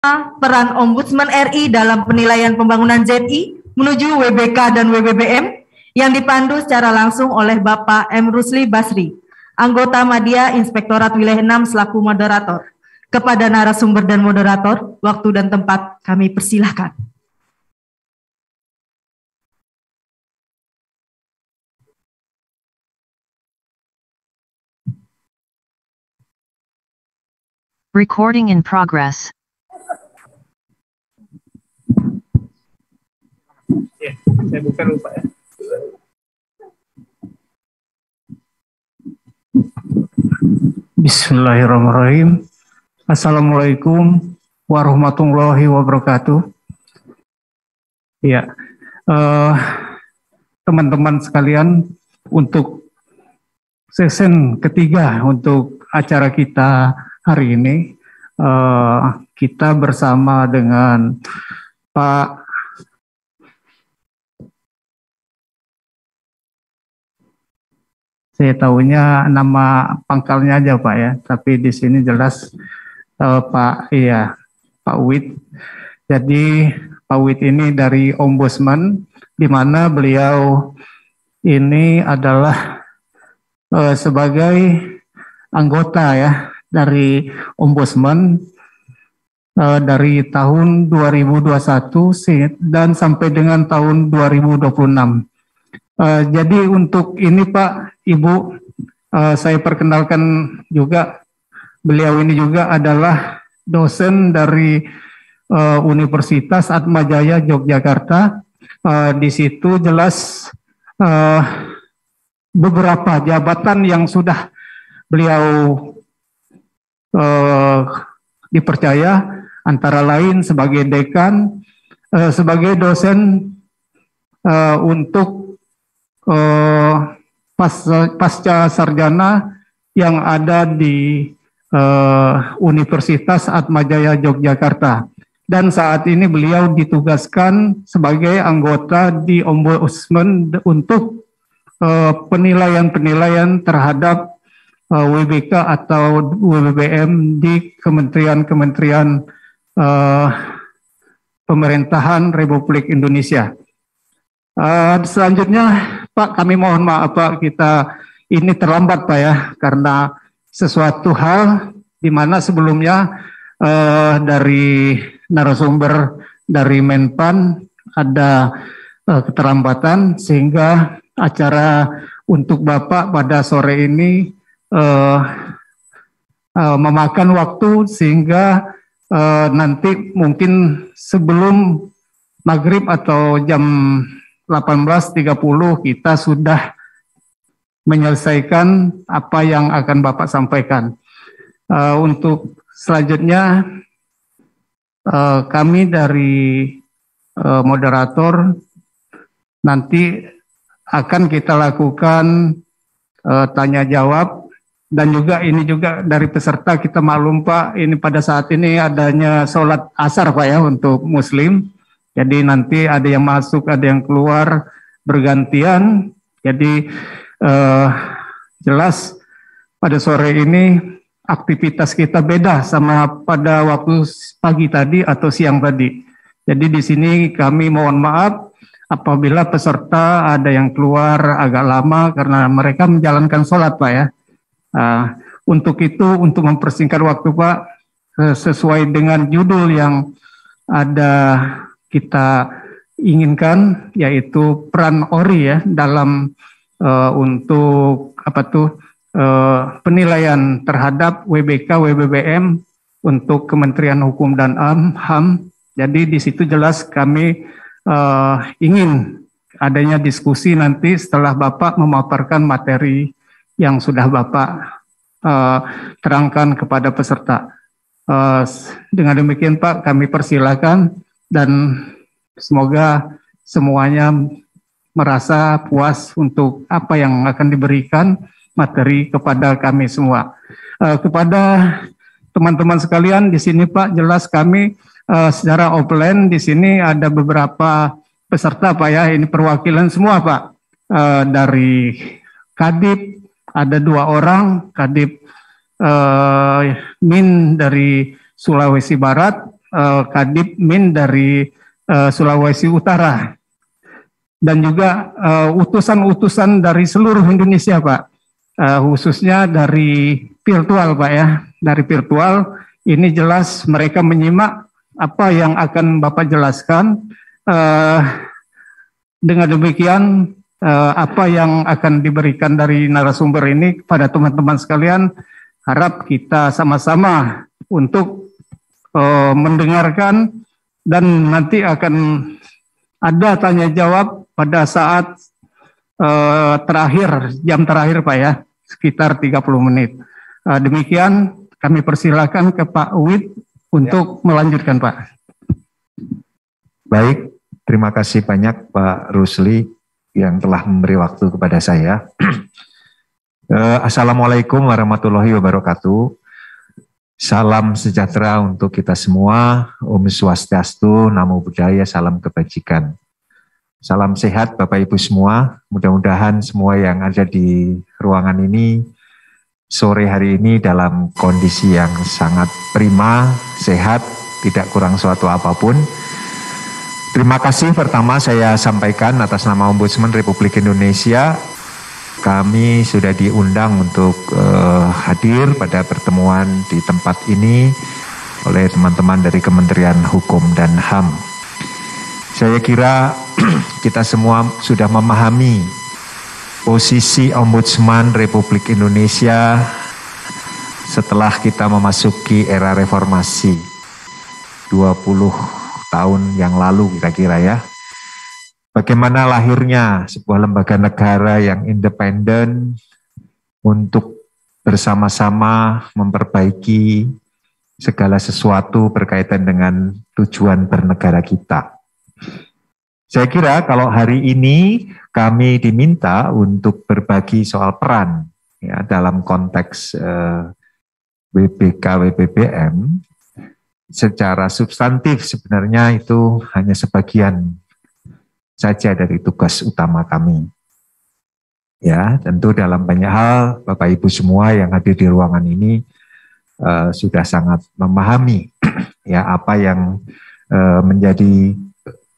peran Ombudsman RI dalam penilaian pembangunan ZI menuju WBK dan WBBM yang dipandu secara langsung oleh Bapak M. Rusli Basri, anggota Madya Inspektorat Wilayah 6 selaku moderator. Kepada narasumber dan moderator, waktu dan tempat kami persilahkan. Recording in progress. Ya, saya buka lupa ya. Bismillahirrahmanirrahim. Assalamualaikum warahmatullahi wabarakatuh. Ya, teman-teman sekalian, untuk sesi ketiga untuk acara kita hari ini, kita bersama dengan Pak saya tahunya nama pangkalnya aja Pak ya, tapi di sini jelas Pak Wid. Jadi Pak Wid ini dari Ombudsman, di mana beliau ini adalah sebagai anggota ya dari Ombudsman dari tahun 2021 dan sampai dengan tahun 2026. Jadi untuk ini Pak, Ibu, saya perkenalkan juga, beliau ini juga adalah dosen dari Universitas Atmajaya Yogyakarta. Di situ jelas beberapa jabatan yang sudah beliau dipercaya, antara lain sebagai dekan, sebagai dosen untuk pasca sarjana yang ada di Universitas Atmajaya Yogyakarta, dan saat ini beliau ditugaskan sebagai anggota di Ombudsman untuk penilaian terhadap WBK atau WBBM di kementerian-kementerian pemerintahan Republik Indonesia. Selanjutnya Pak, kami mohon maaf Pak, kita ini terlambat Pak ya, karena sesuatu hal di mana sebelumnya dari narasumber dari Menpan ada keterlambatan, sehingga acara untuk Bapak pada sore ini memakan waktu, sehingga nanti mungkin sebelum maghrib atau jam 18.30 kita sudah menyelesaikan apa yang akan Bapak sampaikan. Untuk selanjutnya kami dari moderator nanti akan kita lakukan tanya jawab, dan juga ini juga dari peserta kita maklum Pak, ini pada saat ini adanya sholat asar Pak ya untuk Muslim. Jadi nanti ada yang masuk, ada yang keluar bergantian. Jadi jelas pada sore ini aktivitas kita beda sama pada waktu pagi tadi atau siang tadi. Jadi di sini kami mohon maaf apabila peserta ada yang keluar agak lama karena mereka menjalankan sholat Pak ya. Untuk itu, untuk mempersingkat waktu Pak, sesuai dengan judul yang ada kita inginkan, yaitu peran ORI ya dalam untuk penilaian terhadap WBK WBBM untuk Kementerian Hukum dan HAM. Jadi di situ jelas kami ingin adanya diskusi nanti setelah Bapak memaparkan materi yang sudah Bapak terangkan kepada peserta. Dengan demikian Pak, kami persilakan. Dan semoga semuanya merasa puas untuk apa yang akan diberikan materi kepada kami semua. Kepada teman-teman sekalian di sini Pak, jelas kami secara offline di sini ada beberapa peserta Pak ya, ini perwakilan semua Pak. Dari Kadip ada 2 orang, Kadip Min dari Sulawesi Barat, Kadip Min dari Sulawesi Utara, dan juga utusan-utusan dari seluruh Indonesia, Pak. Khususnya dari virtual, Pak ya. Dari virtual ini jelas mereka menyimak apa yang akan Bapak jelaskan. Dengan demikian apa yang akan diberikan dari narasumber ini pada teman-teman sekalian, harap kita sama-sama untuk mendengarkan, dan nanti akan ada tanya jawab pada saat jam terakhir Pak ya, sekitar 30 menit. Demikian kami persilakan ke Pak Uwid untuk melanjutkan, Pak. Baik, terima kasih banyak Pak Rusli yang telah memberi waktu kepada saya. Assalamualaikum warahmatullahi wabarakatuh. Salam sejahtera untuk kita semua. Om Swastiastu, Namo Buddhaya, salam kebajikan. Salam sehat Bapak Ibu semua. Mudah-mudahan semua yang ada di ruangan ini sore hari ini dalam kondisi yang sangat prima, sehat, tidak kurang suatu apapun. Terima kasih pertama saya sampaikan atas nama Ombudsman Republik Indonesia. Kami sudah diundang untuk hadir pada pertemuan di tempat ini oleh teman-teman dari Kementerian Hukum dan HAM. Saya kira kita semua sudah memahami posisi Ombudsman Republik Indonesia setelah kita memasuki era reformasi 20 tahun yang lalu kira-kira ya. Bagaimana lahirnya sebuah lembaga negara yang independen untuk bersama-sama memperbaiki segala sesuatu berkaitan dengan tujuan bernegara kita. Saya kira kalau hari ini kami diminta untuk berbagi soal peran ya, dalam konteks WBK WBBM, secara substantif sebenarnya itu hanya sebagian saja dari tugas utama kami. Ya, tentu dalam banyak hal Bapak Ibu semua yang hadir di ruangan ini sudah sangat memahami ya apa yang menjadi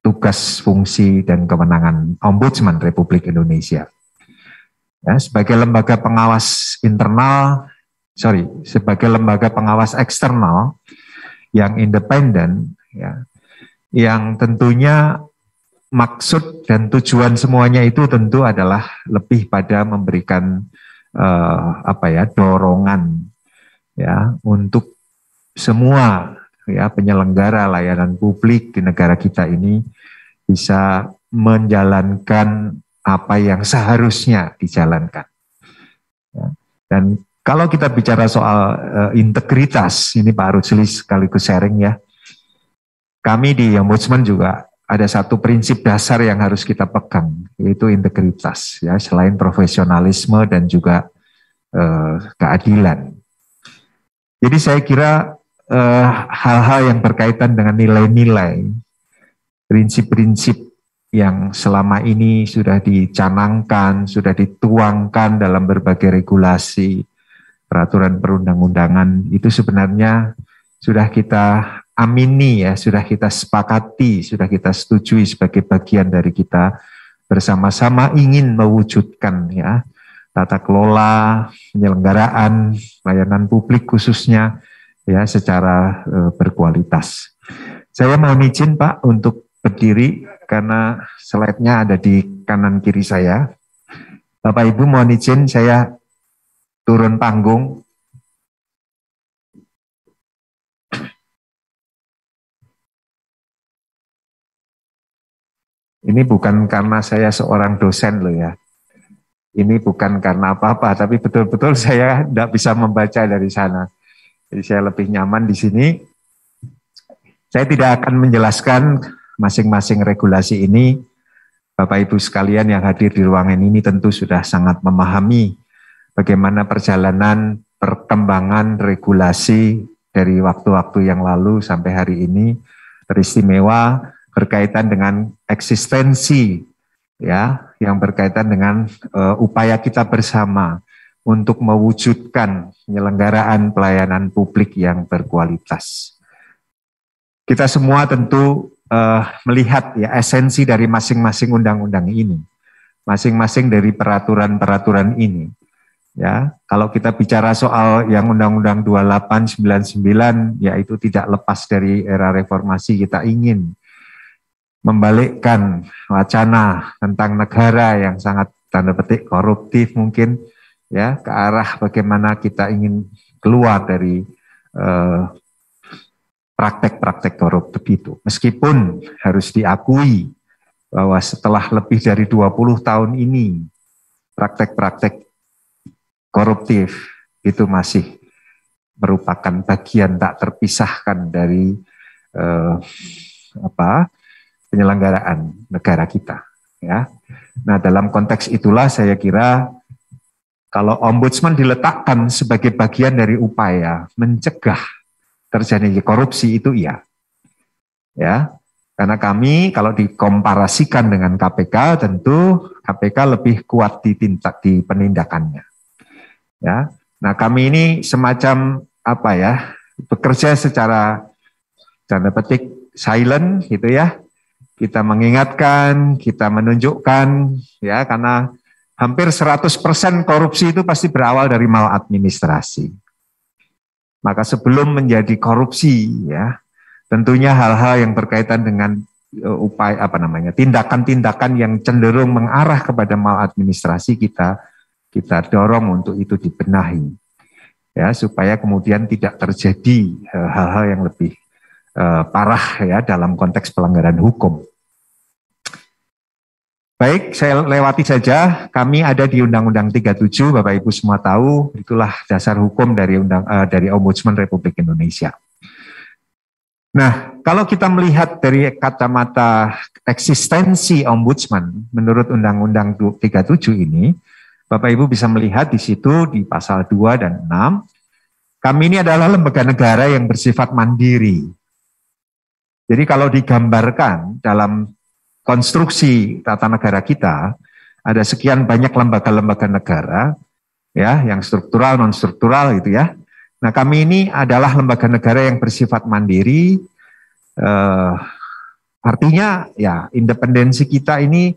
tugas, fungsi dan kewenangan Ombudsman Republik Indonesia. Ya, sebagai lembaga pengawas sebagai lembaga pengawas eksternal yang independen, ya, yang tentunya maksud dan tujuan semuanya itu tentu adalah lebih pada memberikan dorongan ya untuk semua ya penyelenggara layanan publik di negara kita ini bisa menjalankan apa yang seharusnya dijalankan. Ya. Dan kalau kita bicara soal integritas, ini Pak Rusli sekaligus sharing ya. Kami di Ombudsman juga ada satu prinsip dasar yang harus kita pegang, yaitu integritas, ya, selain profesionalisme dan juga keadilan. Jadi saya kira hal-hal yang berkaitan dengan nilai-nilai, prinsip-prinsip yang selama ini sudah dicanangkan, sudah dituangkan dalam berbagai regulasi, peraturan perundang-undangan, itu sebenarnya sudah kita amini ya, sudah kita sepakati, sudah kita setujui sebagai bagian dari kita bersama-sama ingin mewujudkan ya tata kelola penyelenggaraan layanan publik khususnya ya secara berkualitas. Saya mohon izin Pak untuk berdiri karena slide-nya ada di kanan kiri saya. Bapak Ibu mohon izin saya turun panggung. Ini bukan karena saya seorang dosen loh ya. Ini bukan karena apa-apa, tapi betul-betul saya tidak bisa membaca dari sana. Jadi saya lebih nyaman di sini. Saya tidak akan menjelaskan masing-masing regulasi ini. Bapak Ibu sekalian yang hadir di ruangan ini tentu sudah sangat memahami bagaimana perjalanan perkembangan regulasi dari waktu-waktu yang lalu sampai hari ini teristimewa berkaitan dengan eksistensi ya yang berkaitan dengan upaya kita bersama untuk mewujudkan penyelenggaraan pelayanan publik yang berkualitas. Kita semua tentu melihat ya esensi dari masing-masing undang-undang ini, masing-masing dari peraturan-peraturan ini. Ya, kalau kita bicara soal yang Undang-Undang 2899, ya itu tidak lepas dari era reformasi. Kita ingin membalikkan wacana tentang negara yang sangat tanda petik koruptif mungkin, ya, ke arah bagaimana kita ingin keluar dari praktek-praktek koruptif itu. Meskipun harus diakui bahwa setelah lebih dari 20 tahun ini, praktek-praktek koruptif itu masih merupakan bagian tak terpisahkan dari penyelenggaraan negara kita. Ya. Nah, dalam konteks itulah saya kira kalau ombudsman diletakkan sebagai bagian dari upaya mencegah terjadinya korupsi itu iya. Ya. Karena kami kalau dikomparasikan dengan KPK tentu KPK lebih kuat di penindakannya. Ya. Nah, kami ini semacam bekerja secara tanda petik silent gitu ya. Kita mengingatkan, kita menunjukkan ya, karena hampir 100% korupsi itu pasti berawal dari maladministrasi. Maka sebelum menjadi korupsi ya, tentunya hal-hal yang berkaitan dengan tindakan-tindakan yang cenderung mengarah kepada maladministrasi kita dorong untuk itu dibenahi, ya, supaya kemudian tidak terjadi hal-hal yang lebih parah ya dalam konteks pelanggaran hukum. Baik, saya lewati saja. Kami ada di Undang-Undang 37, Bapak Ibu semua tahu, itulah dasar hukum dari Ombudsman Republik Indonesia. Nah, kalau kita melihat dari kacamata eksistensi Ombudsman menurut Undang-Undang 37 ini, Bapak Ibu bisa melihat di situ di pasal 2 dan 6, kami ini adalah lembaga negara yang bersifat mandiri. Jadi kalau digambarkan dalam konstruksi tata negara kita, ada sekian banyak lembaga-lembaga negara, ya, yang struktural, non-struktural gitu ya. Nah, kami ini adalah lembaga negara yang bersifat mandiri, artinya ya independensi kita ini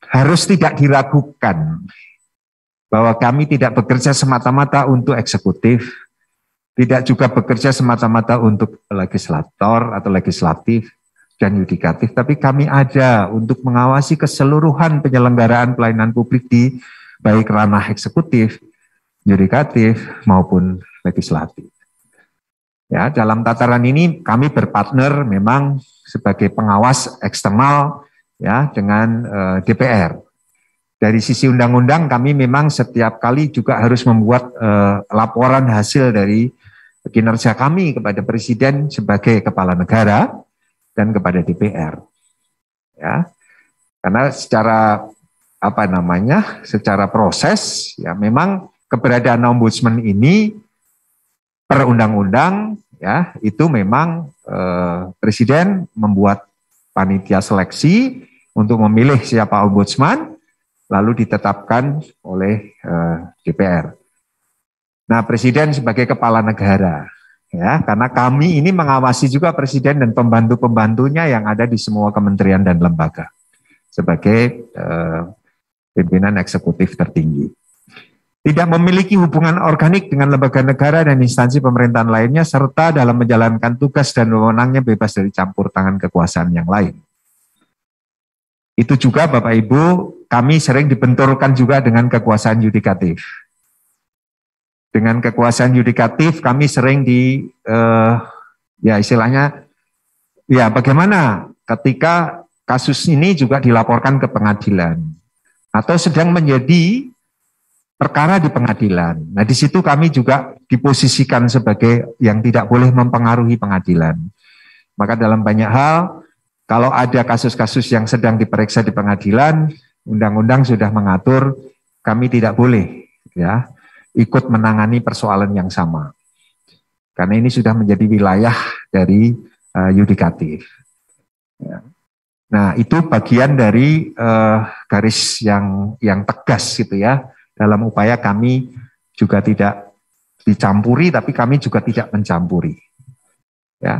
harus tidak diragukan bahwa kami tidak bekerja semata-mata untuk eksekutif, tidak juga bekerja semata-mata untuk legislator atau legislatif dan yudikatif, tapi kami ada untuk mengawasi keseluruhan penyelenggaraan pelayanan publik di baik ranah eksekutif, yudikatif maupun legislatif. Ya, dalam tataran ini kami berpartner memang sebagai pengawas eksternal ya dengan DPR. Dari sisi undang-undang kami memang setiap kali juga harus membuat laporan hasil dari kinerja kami kepada Presiden sebagai kepala negara dan kepada DPR. Ya. Karena secara proses ya memang keberadaan ombudsman ini per undang-undang ya itu memang Presiden membuat panitia seleksi untuk memilih siapa ombudsman lalu ditetapkan oleh DPR. Nah, Presiden sebagai kepala negara ya, karena kami ini mengawasi juga Presiden dan pembantu-pembantunya yang ada di semua kementerian dan lembaga sebagai pimpinan eksekutif tertinggi. Tidak memiliki hubungan organik dengan lembaga negara dan instansi pemerintahan lainnya, serta dalam menjalankan tugas dan wewenangnya bebas dari campur tangan kekuasaan yang lain. Itu juga Bapak Ibu, kami sering dibenturkan juga dengan kekuasaan yudikatif. Dengan kekuasaan yudikatif kami sering bagaimana ketika kasus ini juga dilaporkan ke pengadilan atau sedang menjadi perkara di pengadilan. Nah, di situ kami juga diposisikan sebagai yang tidak boleh mempengaruhi pengadilan. Maka dalam banyak hal, kalau ada kasus-kasus yang sedang diperiksa di pengadilan, undang-undang sudah mengatur kami tidak boleh ya ikut menangani persoalan yang sama. Karena ini sudah menjadi wilayah dari yudikatif. Ya. Nah, itu bagian dari garis yang tegas gitu ya. Dalam upaya kami juga tidak dicampuri, tapi kami juga tidak mencampuri. Ya.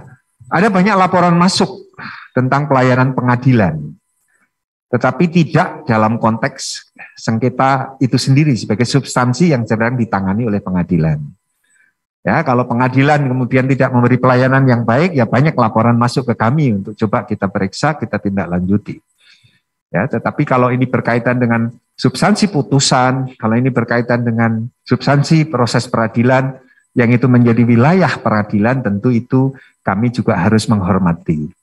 Ada banyak laporan masuk tentang pelayanan pengadilan, tetapi tidak dalam konteks sengketa itu sendiri sebagai substansi yang sedang ditangani oleh pengadilan. Ya, kalau pengadilan kemudian tidak memberi pelayanan yang baik, ya banyak laporan masuk ke kami untuk coba kita periksa, kita tindak lanjuti. Ya, tetapi kalau ini berkaitan dengan substansi putusan, kalau ini berkaitan dengan substansi proses peradilan, yang itu menjadi wilayah peradilan, tentu itu kami juga harus menghormati.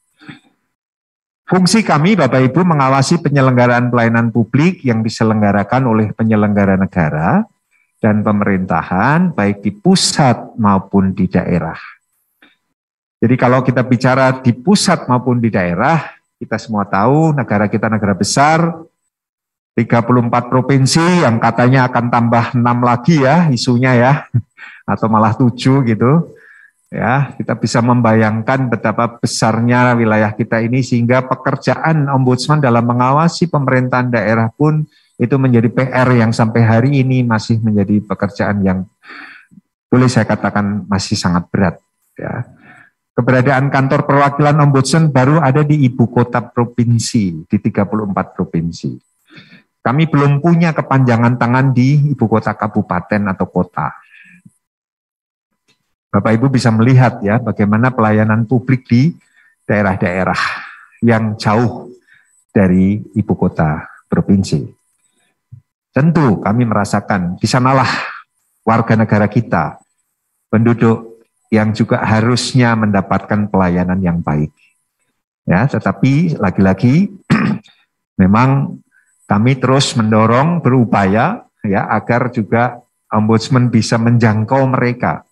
Fungsi kami, Bapak Ibu, mengawasi penyelenggaraan pelayanan publik yang diselenggarakan oleh penyelenggara negara dan pemerintahan, baik di pusat maupun di daerah. Jadi kalau kita bicara di pusat maupun di daerah, kita semua tahu negara kita negara besar, 34 provinsi yang katanya akan tambah 6 lagi ya isunya ya, atau malah 7 gitu. Ya, kita bisa membayangkan betapa besarnya wilayah kita ini sehingga pekerjaan ombudsman dalam mengawasi pemerintahan daerah pun itu menjadi PR yang sampai hari ini masih menjadi pekerjaan yang boleh saya katakan masih sangat berat. Ya. Keberadaan kantor perwakilan ombudsman baru ada di ibu kota provinsi, di 34 provinsi. Kami belum punya kepanjangan tangan di ibu kota kabupaten atau kota. Bapak Ibu bisa melihat ya bagaimana pelayanan publik di daerah-daerah yang jauh dari ibu kota provinsi. Tentu kami merasakan di sanalah warga negara kita, penduduk yang juga harusnya mendapatkan pelayanan yang baik. Ya, tetapi lagi-lagi memang kami terus mendorong, berupaya ya agar juga ombudsman bisa menjangkau mereka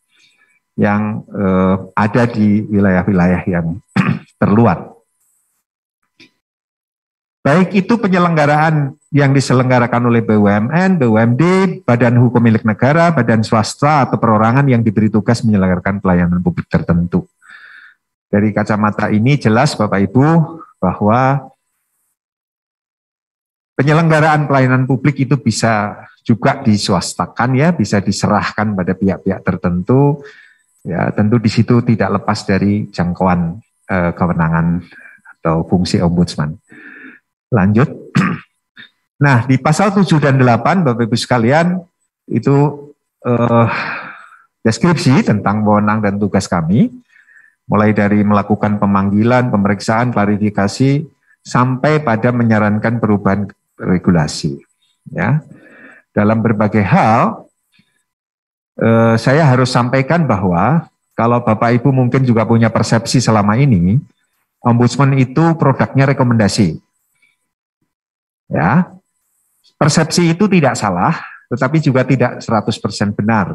yang ada di wilayah-wilayah yang terluar. Baik itu penyelenggaraan yang diselenggarakan oleh BUMN, BUMD, Badan Hukum Milik Negara, Badan Swasta atau perorangan yang diberi tugas menyelenggarakan pelayanan publik tertentu. Dari kacamata ini jelas Bapak Ibu bahwa penyelenggaraan pelayanan publik itu bisa juga diswastakan ya, bisa diserahkan pada pihak-pihak tertentu. Ya, tentu di situ tidak lepas dari jangkauan kewenangan atau fungsi ombudsman. Lanjut. Nah, di pasal 7 dan 8, Bapak Ibu sekalian, itu deskripsi tentang wewenang dan tugas kami, mulai dari melakukan pemanggilan, pemeriksaan, klarifikasi, sampai pada menyarankan perubahan regulasi. Ya. Dalam berbagai hal, saya harus sampaikan bahwa kalau Bapak Ibu mungkin juga punya persepsi selama ini, ombudsman itu produknya rekomendasi. Ya, persepsi itu tidak salah, tetapi juga tidak 100% benar.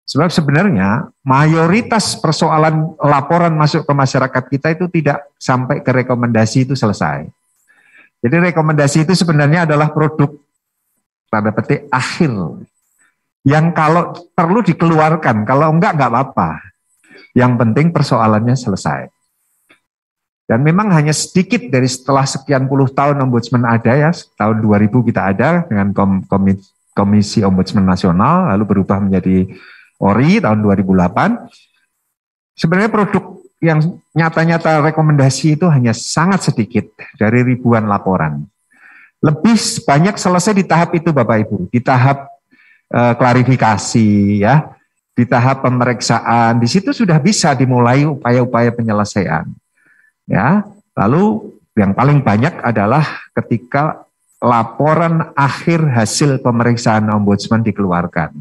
Sebab sebenarnya mayoritas persoalan laporan masuk ke masyarakat kita itu tidak sampai ke rekomendasi itu selesai. Jadi rekomendasi itu sebenarnya adalah produk tanda petik akhir yang kalau perlu dikeluarkan, kalau enggak apa-apa. Yang penting persoalannya selesai. Dan memang hanya sedikit dari setelah sekian puluh tahun ombudsman ada ya, tahun 2000 kita ada dengan Komisi Ombudsman Nasional, lalu berubah menjadi ORI tahun 2008. Sebenarnya produk yang nyata-nyata rekomendasi itu hanya sangat sedikit dari ribuan laporan. Lebih banyak selesai di tahap itu Bapak Ibu, di tahap klarifikasi ya, di tahap pemeriksaan, di situ sudah bisa dimulai upaya-upaya penyelesaian. Ya, lalu yang paling banyak adalah ketika laporan akhir hasil pemeriksaan ombudsman dikeluarkan.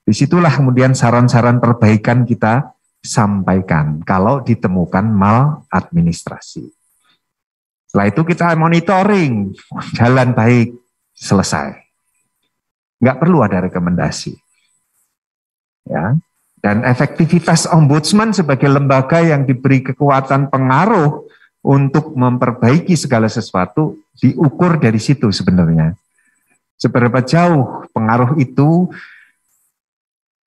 Disitulah kemudian saran-saran perbaikan kita sampaikan kalau ditemukan maladministrasi. Setelah itu kita monitoring, jalan baik, selesai. Nggak perlu ada rekomendasi. Ya. Dan efektivitas ombudsman sebagai lembaga yang diberi kekuatan pengaruh untuk memperbaiki segala sesuatu diukur dari situ sebenarnya. Seberapa jauh pengaruh itu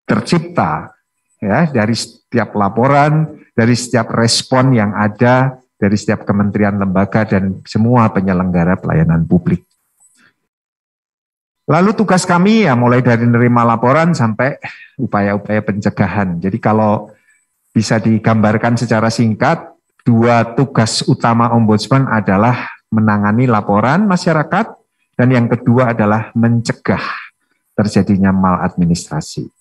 tercipta ya dari setiap laporan, dari setiap respon yang ada, dari setiap kementerian lembaga dan semua penyelenggara pelayanan publik. Lalu tugas kami ya mulai dari menerima laporan sampai upaya-upaya pencegahan. Jadi kalau bisa digambarkan secara singkat, dua tugas utama Ombudsman adalah menangani laporan masyarakat, dan yang kedua adalah mencegah terjadinya maladministrasi.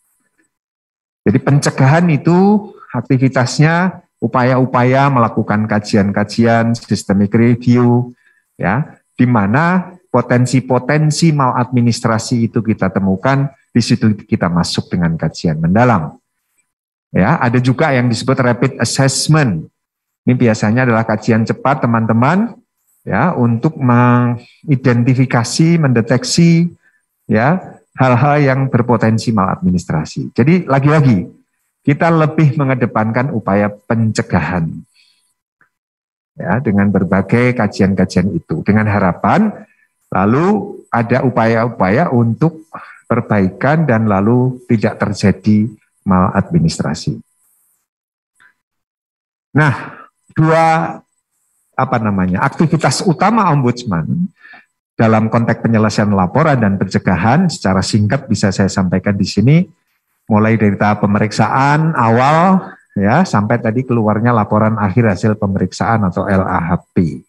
Jadi pencegahan itu aktivitasnya upaya-upaya melakukan kajian-kajian, systemic review, ya, di mana potensi-potensi maladministrasi itu kita temukan, di situ kita masuk dengan kajian mendalam. Ya, ada juga yang disebut rapid assessment. Ini biasanya adalah kajian cepat teman-teman, ya, untuk mengidentifikasi, mendeteksi, ya, hal-hal yang berpotensi maladministrasi. Jadi lagi-lagi kita lebih mengedepankan upaya pencegahan, ya, dengan berbagai kajian-kajian itu, dengan harapan lalu ada upaya-upaya untuk perbaikan dan lalu tidak terjadi maladministrasi. Nah, dua aktivitas utama Ombudsman dalam konteks penyelesaian laporan dan pencegahan secara singkat bisa saya sampaikan di sini, mulai dari tahap pemeriksaan awal, ya, sampai tadi keluarnya laporan akhir hasil pemeriksaan atau LAHP.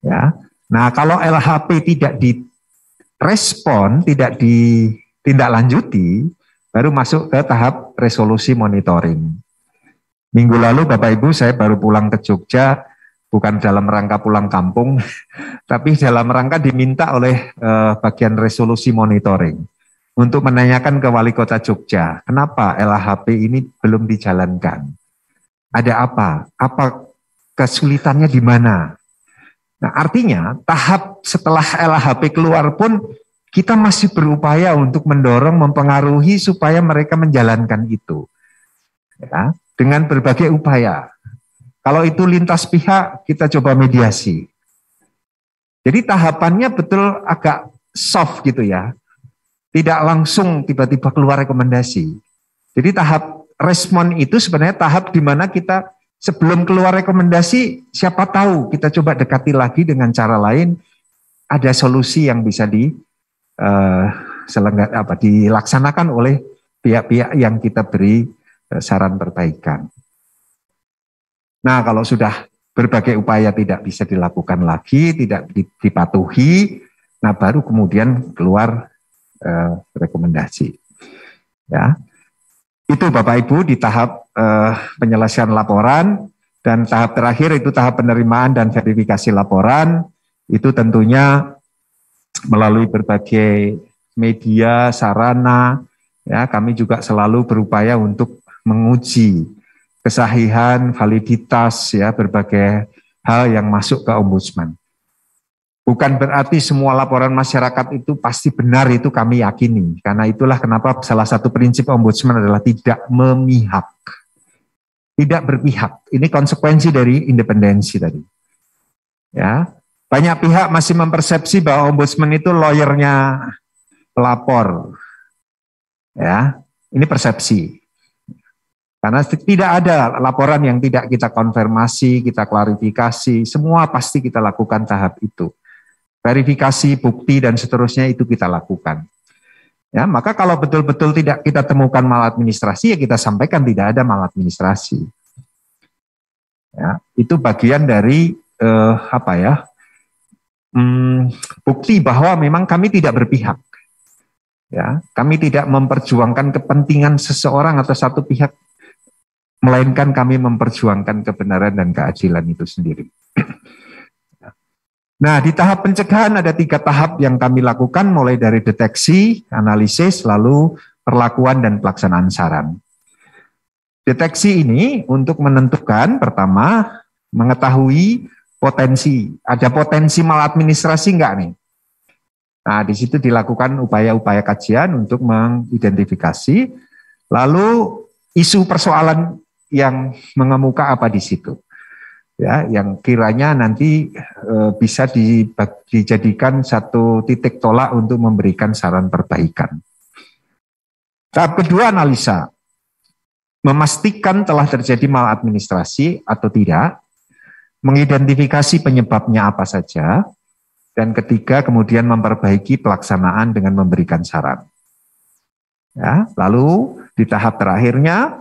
Ya, nah kalau LAHP tidak direspon, tidak ditindaklanjuti, baru masuk ke tahap resolusi monitoring. Minggu lalu Bapak Ibu saya baru pulang ke Jogja, bukan dalam rangka pulang kampung, tapi dalam rangka diminta oleh bagian resolusi monitoring untuk menanyakan ke Wali Kota Jogja, kenapa LAHP ini belum dijalankan? Ada apa? Apa kesulitannya di mana? Nah, artinya tahap setelah LAHP keluar pun kita masih berupaya untuk mendorong, mempengaruhi supaya mereka menjalankan itu. Ya, dengan berbagai upaya. Kalau itu lintas pihak, kita coba mediasi. Jadi tahapannya betul agak soft gitu ya. Tidak langsung tiba-tiba keluar rekomendasi. Jadi tahap respon itu sebenarnya tahap di mana kita sebelum keluar rekomendasi, siapa tahu kita coba dekati lagi dengan cara lain, ada solusi yang bisa dilaksanakan oleh pihak-pihak yang kita beri saran perbaikan. Nah, kalau sudah berbagai upaya tidak bisa dilakukan lagi, tidak dipatuhi, nah baru kemudian keluar rekomendasi. Ya, itu Bapak Ibu di tahap penyelesaian laporan, dan tahap terakhir itu tahap penerimaan dan verifikasi laporan. Itu tentunya melalui berbagai media, sarana, ya, kami juga selalu berupaya untuk menguji kesahihan, validitas, ya, berbagai hal yang masuk ke Ombudsman. Bukan berarti semua laporan masyarakat itu pasti benar, itu kami yakini. Karena itulah kenapa salah satu prinsip Ombudsman adalah tidak memihak. Tidak berpihak. Ini konsekuensi dari independensi tadi. Ya, banyak pihak masih mempersepsi bahwa Ombudsman itu lawyernya pelapor. Ya, ini persepsi. Karena tidak ada laporan yang tidak kita konfirmasi, kita klarifikasi, semua pasti kita lakukan tahap itu. Verifikasi, bukti, dan seterusnya itu kita lakukan. Ya, maka kalau betul-betul tidak kita temukan maladministrasi, ya kita sampaikan tidak ada maladministrasi. Ya, itu bagian dari bukti bahwa memang kami tidak berpihak. Ya, kami tidak memperjuangkan kepentingan seseorang atau satu pihak, melainkan kami memperjuangkan kebenaran dan keadilan itu sendiri. Nah, di tahap pencegahan ada 3 tahap yang kami lakukan, mulai dari deteksi, analisis, lalu perlakuan dan pelaksanaan saran. Deteksi ini untuk menentukan, pertama, mengetahui potensi, ada potensi maladministrasi enggak nih? Nah, di situ dilakukan upaya-upaya kajian untuk mengidentifikasi, lalu isu persoalan yang mengemuka apa di situ, ya, yang kiranya nanti bisa dijadikan satu titik tolak untuk memberikan saran perbaikan. Tahap kedua, analisa, memastikan telah terjadi maladministrasi atau tidak, mengidentifikasi penyebabnya apa saja, dan ketiga kemudian memperbaiki pelaksanaan dengan memberikan saran. Ya, lalu di tahap terakhirnya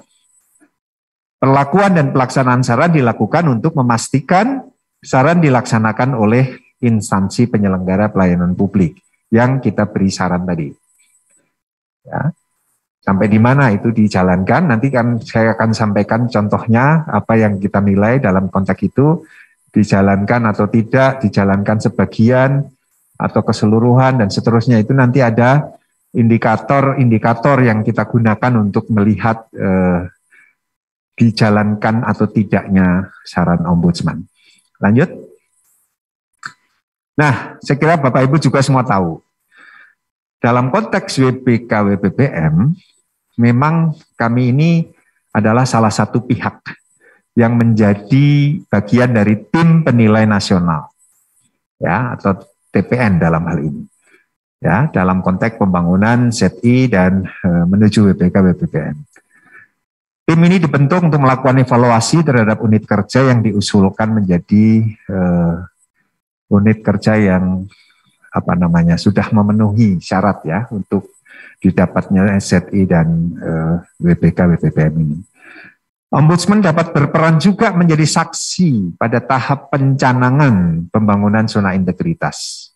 Perlakuan dan pelaksanaan saran dilakukan untuk memastikan saran dilaksanakan oleh instansi penyelenggara pelayanan publik yang kita beri saran tadi. Ya. Sampai di mana itu dijalankan, nanti kan saya akan sampaikan contohnya apa yang kita nilai dalam konteks itu, dijalankan atau tidak, dijalankan sebagian atau keseluruhan dan seterusnya. Itu nanti ada indikator-indikator yang kita gunakan untuk melihat dijalankan atau tidaknya saran ombudsman. Lanjut. Nah, saya kira Bapak Ibu juga semua tahu. Dalam konteks WBK WBBM, memang kami ini adalah salah satu pihak yang menjadi bagian dari tim penilai nasional, ya, atau TPN dalam hal ini, ya, dalam konteks pembangunan ZI dan menuju WBK WBBM. Tim ini dibentuk untuk melakukan evaluasi terhadap unit kerja yang diusulkan menjadi unit kerja yang sudah memenuhi syarat ya untuk didapatnya SZI dan WBK WBBM ini. Ombudsman dapat berperan juga menjadi saksi pada tahap pencanangan pembangunan zona integritas.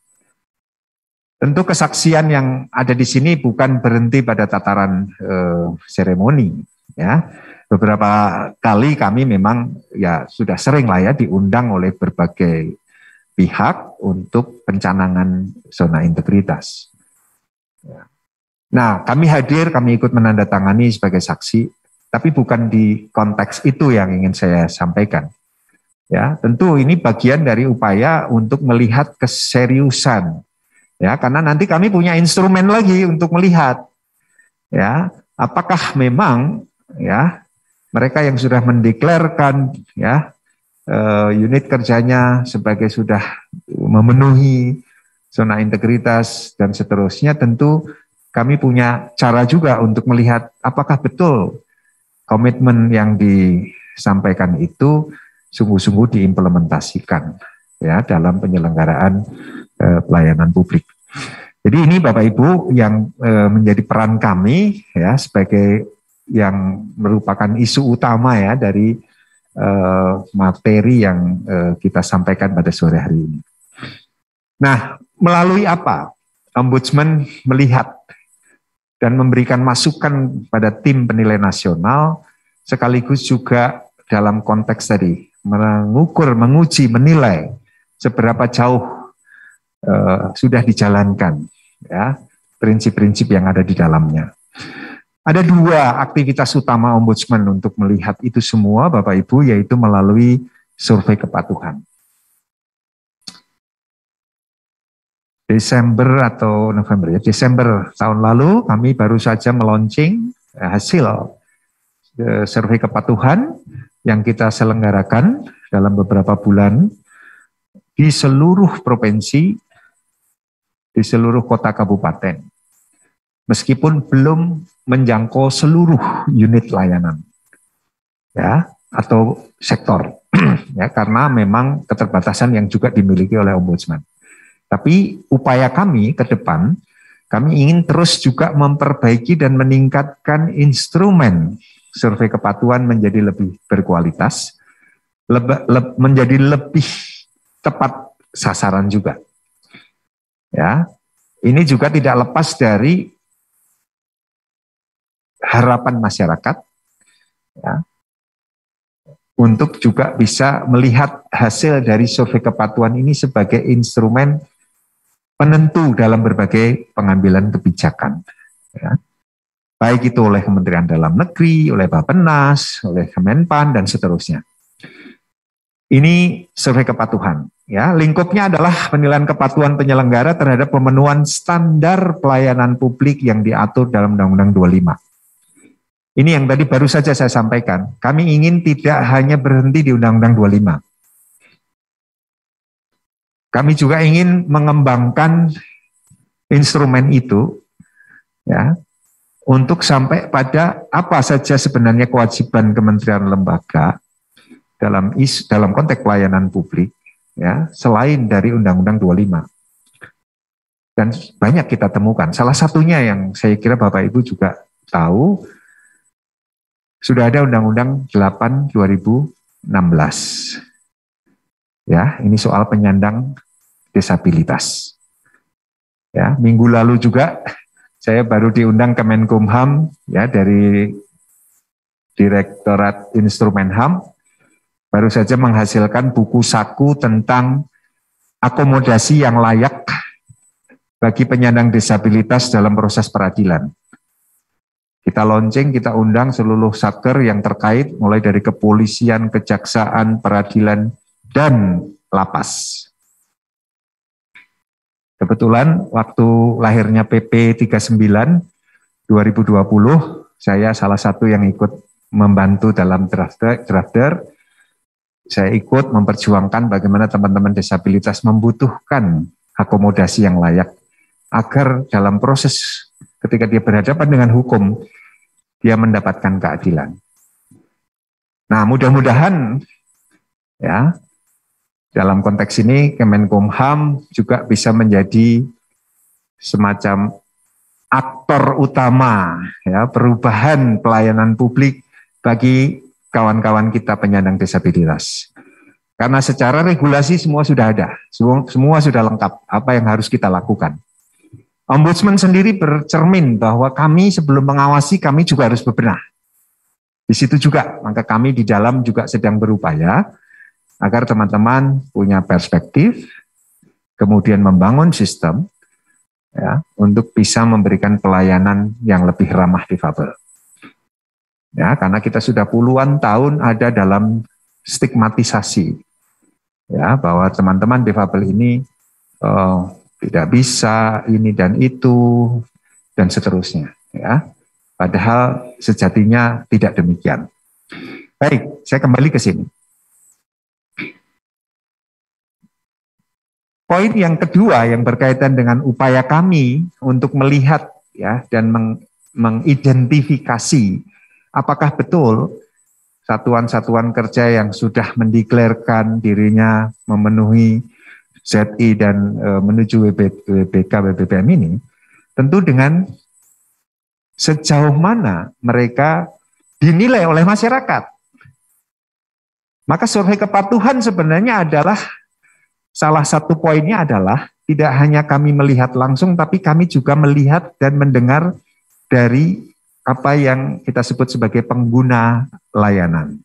Tentu kesaksian yang ada di sini bukan berhenti pada tataran seremoni, ya. Beberapa kali kami memang ya sudah sering lah ya diundang oleh berbagai pihak untuk pencanangan zona integritas. Nah, kami hadir, kami ikut menandatangani sebagai saksi, tapi bukan di konteks itu yang ingin saya sampaikan. Ya, tentu ini bagian dari upaya untuk melihat keseriusan. Ya, karena nanti kami punya instrumen lagi untuk melihat, ya, apakah memang ya mereka yang sudah mendeklarkan ya unit kerjanya sebagai sudah memenuhi zona integritas dan seterusnya, tentu kami punya cara juga untuk melihat apakah betul komitmen yang disampaikan itu sungguh-sungguh diimplementasikan ya dalam penyelenggaraan pelayanan publik. Jadi ini Bapak Ibu yang menjadi peran kami ya sebagai yang merupakan isu utama ya dari materi yang kita sampaikan pada sore hari ini. Nah, melalui apa Ombudsman melihat dan memberikan masukan pada tim penilai nasional, sekaligus juga dalam konteks tadi mengukur, menguji, menilai seberapa jauh sudah dijalankan ya prinsip-prinsip yang ada di dalamnya. Ada dua aktivitas utama Ombudsman untuk melihat itu semua, Bapak Ibu, yaitu melalui survei kepatuhan. Desember atau November, ya Desember tahun lalu kami baru saja meluncing hasil survei kepatuhan yang kita selenggarakan dalam beberapa bulan di seluruh provinsi, di seluruh kota kabupaten. Meskipun belum menjangkau seluruh unit layanan ya atau sektor ya karena memang keterbatasan yang juga dimiliki oleh Ombudsman. Tapi upaya kami ke depan, kami ingin terus juga memperbaiki dan meningkatkan instrumen survei kepatuhan menjadi lebih berkualitas, menjadi lebih tepat sasaran juga. Ya, ini juga tidak lepas dari harapan masyarakat ya, untuk juga bisa melihat hasil dari survei kepatuhan ini sebagai instrumen penentu dalam berbagai pengambilan kebijakan. Ya. Baik itu oleh Kementerian Dalam Negeri, oleh Bappenas, oleh Kemenpan, dan seterusnya. Ini survei kepatuhan. Ya, lingkupnya adalah penilaian kepatuhan penyelenggara terhadap pemenuhan standar pelayanan publik yang diatur dalam Undang-Undang 25. Ini yang tadi baru saja saya sampaikan. Kami ingin tidak hanya berhenti di Undang-Undang 25. Kami juga ingin mengembangkan instrumen itu ya untuk sampai pada apa saja sebenarnya kewajiban kementerian lembaga dalam konteks pelayanan publik ya selain dari Undang-Undang 25. Dan banyak kita temukan. Salah satunya yang saya kira Bapak Ibu juga tahu, sudah ada Undang-Undang 8 2016. Ya, ini soal penyandang disabilitas. Ya, minggu lalu juga saya baru diundang ke Menkumham ya dari Direktorat Instrumen HAM, baru saja menghasilkan buku saku tentang akomodasi yang layak bagi penyandang disabilitas dalam proses peradilan. Kita launching, kita undang seluruh satker yang terkait, mulai dari kepolisian, kejaksaan, peradilan, dan lapas. Kebetulan waktu lahirnya PP 39 2020, saya salah satu yang ikut membantu dalam drafter. Saya ikut memperjuangkan bagaimana teman-teman disabilitas membutuhkan akomodasi yang layak, agar dalam proses ketika dia berhadapan dengan hukum, dia mendapatkan keadilan. Nah, mudah-mudahan ya, dalam konteks ini Kemenkumham juga bisa menjadi semacam aktor utama ya, perubahan pelayanan publik bagi kawan-kawan kita penyandang disabilitas. Karena secara regulasi semua sudah ada, semua sudah lengkap apa yang harus kita lakukan. Ombudsman sendiri bercermin bahwa kami sebelum mengawasi, kami juga harus bebenah. Di situ juga, maka kami di dalam juga sedang berupaya agar teman-teman punya perspektif, kemudian membangun sistem ya, untuk bisa memberikan pelayanan yang lebih ramah difabel. Ya, karena kita sudah puluhan tahun ada dalam stigmatisasi, ya, bahwa teman-teman difabel ini tidak bisa ini dan itu dan seterusnya, ya. Padahal sejatinya tidak demikian. Baik, saya kembali ke sini. Poin yang kedua yang berkaitan dengan upaya kami untuk melihat ya dan mengidentifikasi apakah betul satuan-satuan kerja yang sudah mendeklarasikan dirinya memenuhi ZI dan menuju WBK WBPM ini, tentu dengan sejauh mana mereka dinilai oleh masyarakat. Maka survei kepatuhan sebenarnya adalah salah satu poinnya adalah tidak hanya kami melihat langsung, tapi kami juga melihat dan mendengar dari apa yang kita sebut sebagai pengguna layanan.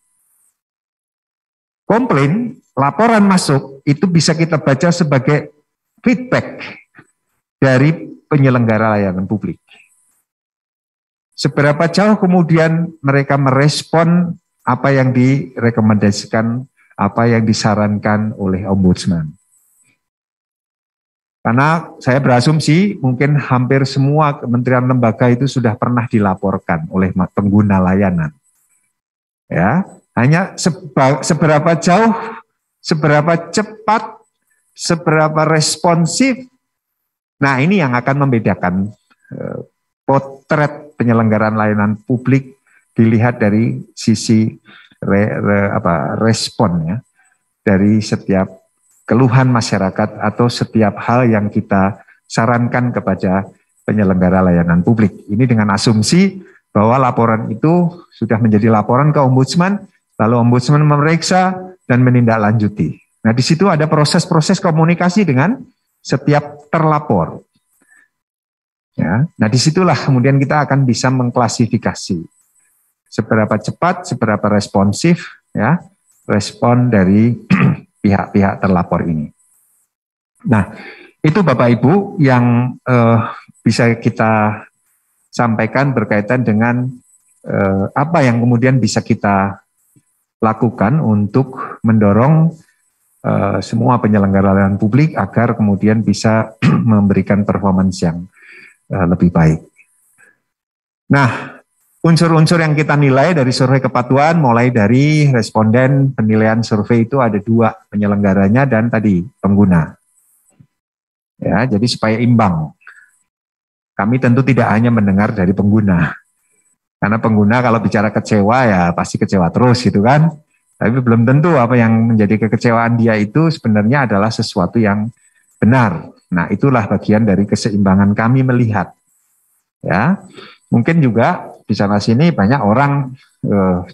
Komplain, laporan masuk, itu bisa kita baca sebagai feedback dari penyelenggara layanan publik. Seberapa jauh kemudian mereka merespon apa yang direkomendasikan, apa yang disarankan oleh Ombudsman. Karena saya berasumsi mungkin hampir semua kementerian lembaga itu sudah pernah dilaporkan oleh pengguna layanan. Ya, hanya seberapa jauh, seberapa cepat, seberapa responsif. Nah, ini yang akan membedakan potret penyelenggaraan layanan publik dilihat dari sisi respon ya, dari setiap keluhan masyarakat atau setiap hal yang kita sarankan kepada penyelenggara layanan publik. Ini dengan asumsi bahwa laporan itu sudah menjadi laporan ke Ombudsman, lalu Ombudsman memeriksa dan menindaklanjuti. Nah, di situ ada proses-proses komunikasi dengan setiap terlapor. Ya, nah disitulah kemudian kita akan bisa mengklasifikasi seberapa cepat, seberapa responsif ya respon dari pihak-pihak terlapor ini. Nah, itu Bapak Ibu yang bisa kita sampaikan berkaitan dengan apa yang kemudian bisa kita lakukan untuk mendorong semua penyelenggara layanan publik agar kemudian bisa memberikan performance yang lebih baik. Nah, unsur-unsur yang kita nilai dari survei kepatuhan mulai dari responden penilaian survei itu ada 2, penyelenggaranya dan tadi pengguna. Ya, jadi supaya imbang. Kami tentu tidak hanya mendengar dari pengguna. Karena pengguna kalau bicara kecewa ya pasti kecewa terus gitu kan. Tapi belum tentu apa yang menjadi kekecewaan dia itu sebenarnya adalah sesuatu yang benar. Nah, itulah bagian dari keseimbangan kami melihat. Ya. Mungkin juga di sana sini banyak orang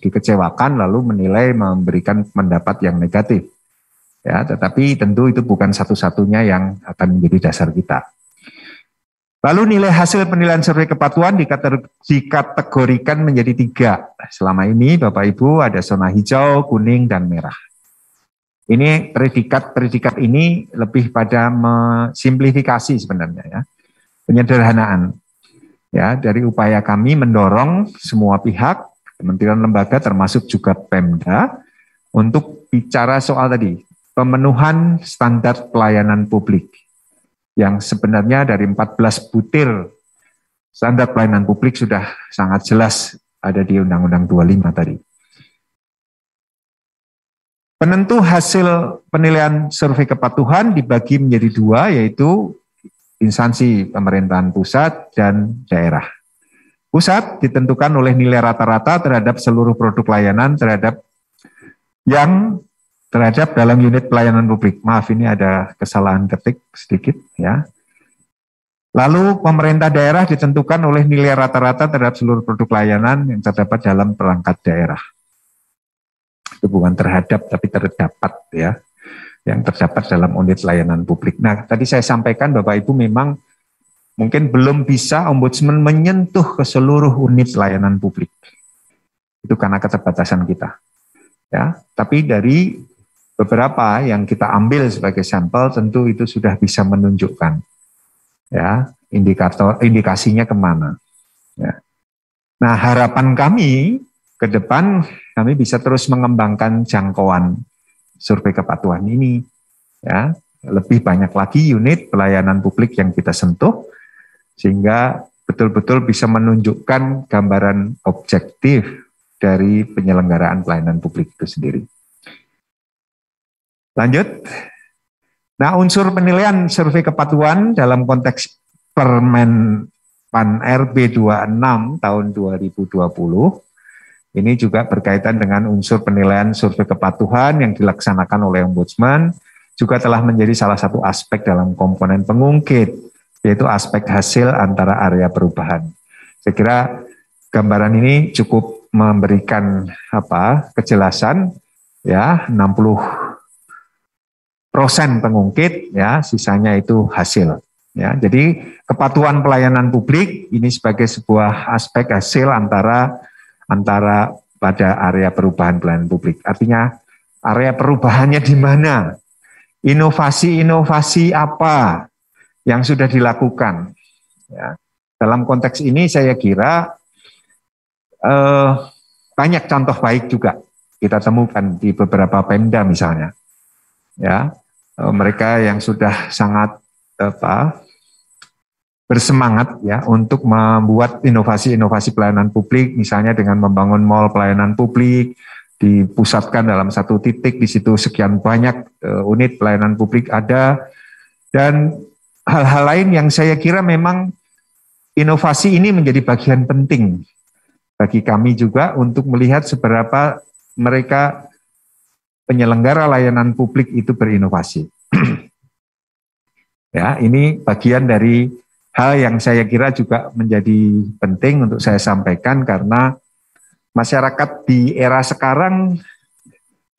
dikecewakan lalu menilai memberikan pendapat yang negatif. Ya, tetapi tentu itu bukan satu-satunya yang akan menjadi dasar kita. Lalu nilai hasil penilaian survei kepatuhan dikategorikan menjadi 3. Selama ini Bapak Ibu ada zona hijau, kuning, dan merah. Ini predikat ini lebih pada simplifikasi sebenarnya ya, penyederhanaan. Ya, dari upaya kami mendorong semua pihak, kementerian lembaga termasuk juga Pemda untuk bicara soal tadi pemenuhan standar pelayanan publik yang sebenarnya dari 14 butir standar pelayanan publik sudah sangat jelas ada di Undang-Undang 25 tadi. Penentu hasil penilaian survei kepatuhan dibagi menjadi 2, yaitu instansi pemerintahan pusat dan daerah. Pusat ditentukan oleh nilai rata-rata terhadap seluruh produk layanan terhadap dalam unit pelayanan publik. Maaf, ini ada kesalahan ketik sedikit ya. Lalu pemerintah daerah ditentukan oleh nilai rata-rata terhadap seluruh produk layanan yang terdapat dalam perangkat daerah. Itu bukan terhadap tapi terdapat ya, yang terdapat dalam unit layanan publik. Nah, tadi saya sampaikan Bapak Ibu memang mungkin belum bisa Ombudsman menyentuh ke seluruh unit layanan publik. Itu karena keterbatasan kita. Ya, tapi dari beberapa yang kita ambil sebagai sampel tentu itu sudah bisa menunjukkan ya indikasinya kemana. Ya. Nah, harapan kami ke depan kami bisa terus mengembangkan jangkauan survei kepatuhan ini, ya, lebih banyak lagi unit pelayanan publik yang kita sentuh, sehingga betul-betul bisa menunjukkan gambaran objektif dari penyelenggaraan pelayanan publik itu sendiri. Lanjut. Nah, unsur penilaian survei kepatuhan dalam konteks Permen Pan RB 26 tahun 2020, ini juga berkaitan dengan unsur penilaian survei kepatuhan yang dilaksanakan oleh Ombudsman, juga telah menjadi salah satu aspek dalam komponen pengungkit, yaitu aspek hasil antara area perubahan. Saya kira gambaran ini cukup memberikan kejelasan ya, 60% pengungkit ya, sisanya itu hasil. Ya, jadi kepatuhan pelayanan publik ini sebagai sebuah aspek hasil antara pada area perubahan pelayanan publik. Artinya area perubahannya di mana? Inovasi-inovasi apa yang sudah dilakukan? Ya. Dalam konteks ini saya kira banyak contoh baik juga kita temukan di beberapa Pemda misalnya. Ya, mereka yang sudah sangat bersemangat ya untuk membuat inovasi-inovasi pelayanan publik, misalnya dengan membangun mall pelayanan publik, dipusatkan dalam satu titik, di situ sekian banyak unit pelayanan publik ada, dan hal-hal lain yang saya kira memang inovasi ini menjadi bagian penting bagi kami juga untuk melihat seberapa mereka penyelenggara layanan publik itu berinovasi. Ya, ini bagian dari hal yang saya kira juga menjadi penting untuk saya sampaikan karena masyarakat di era sekarang,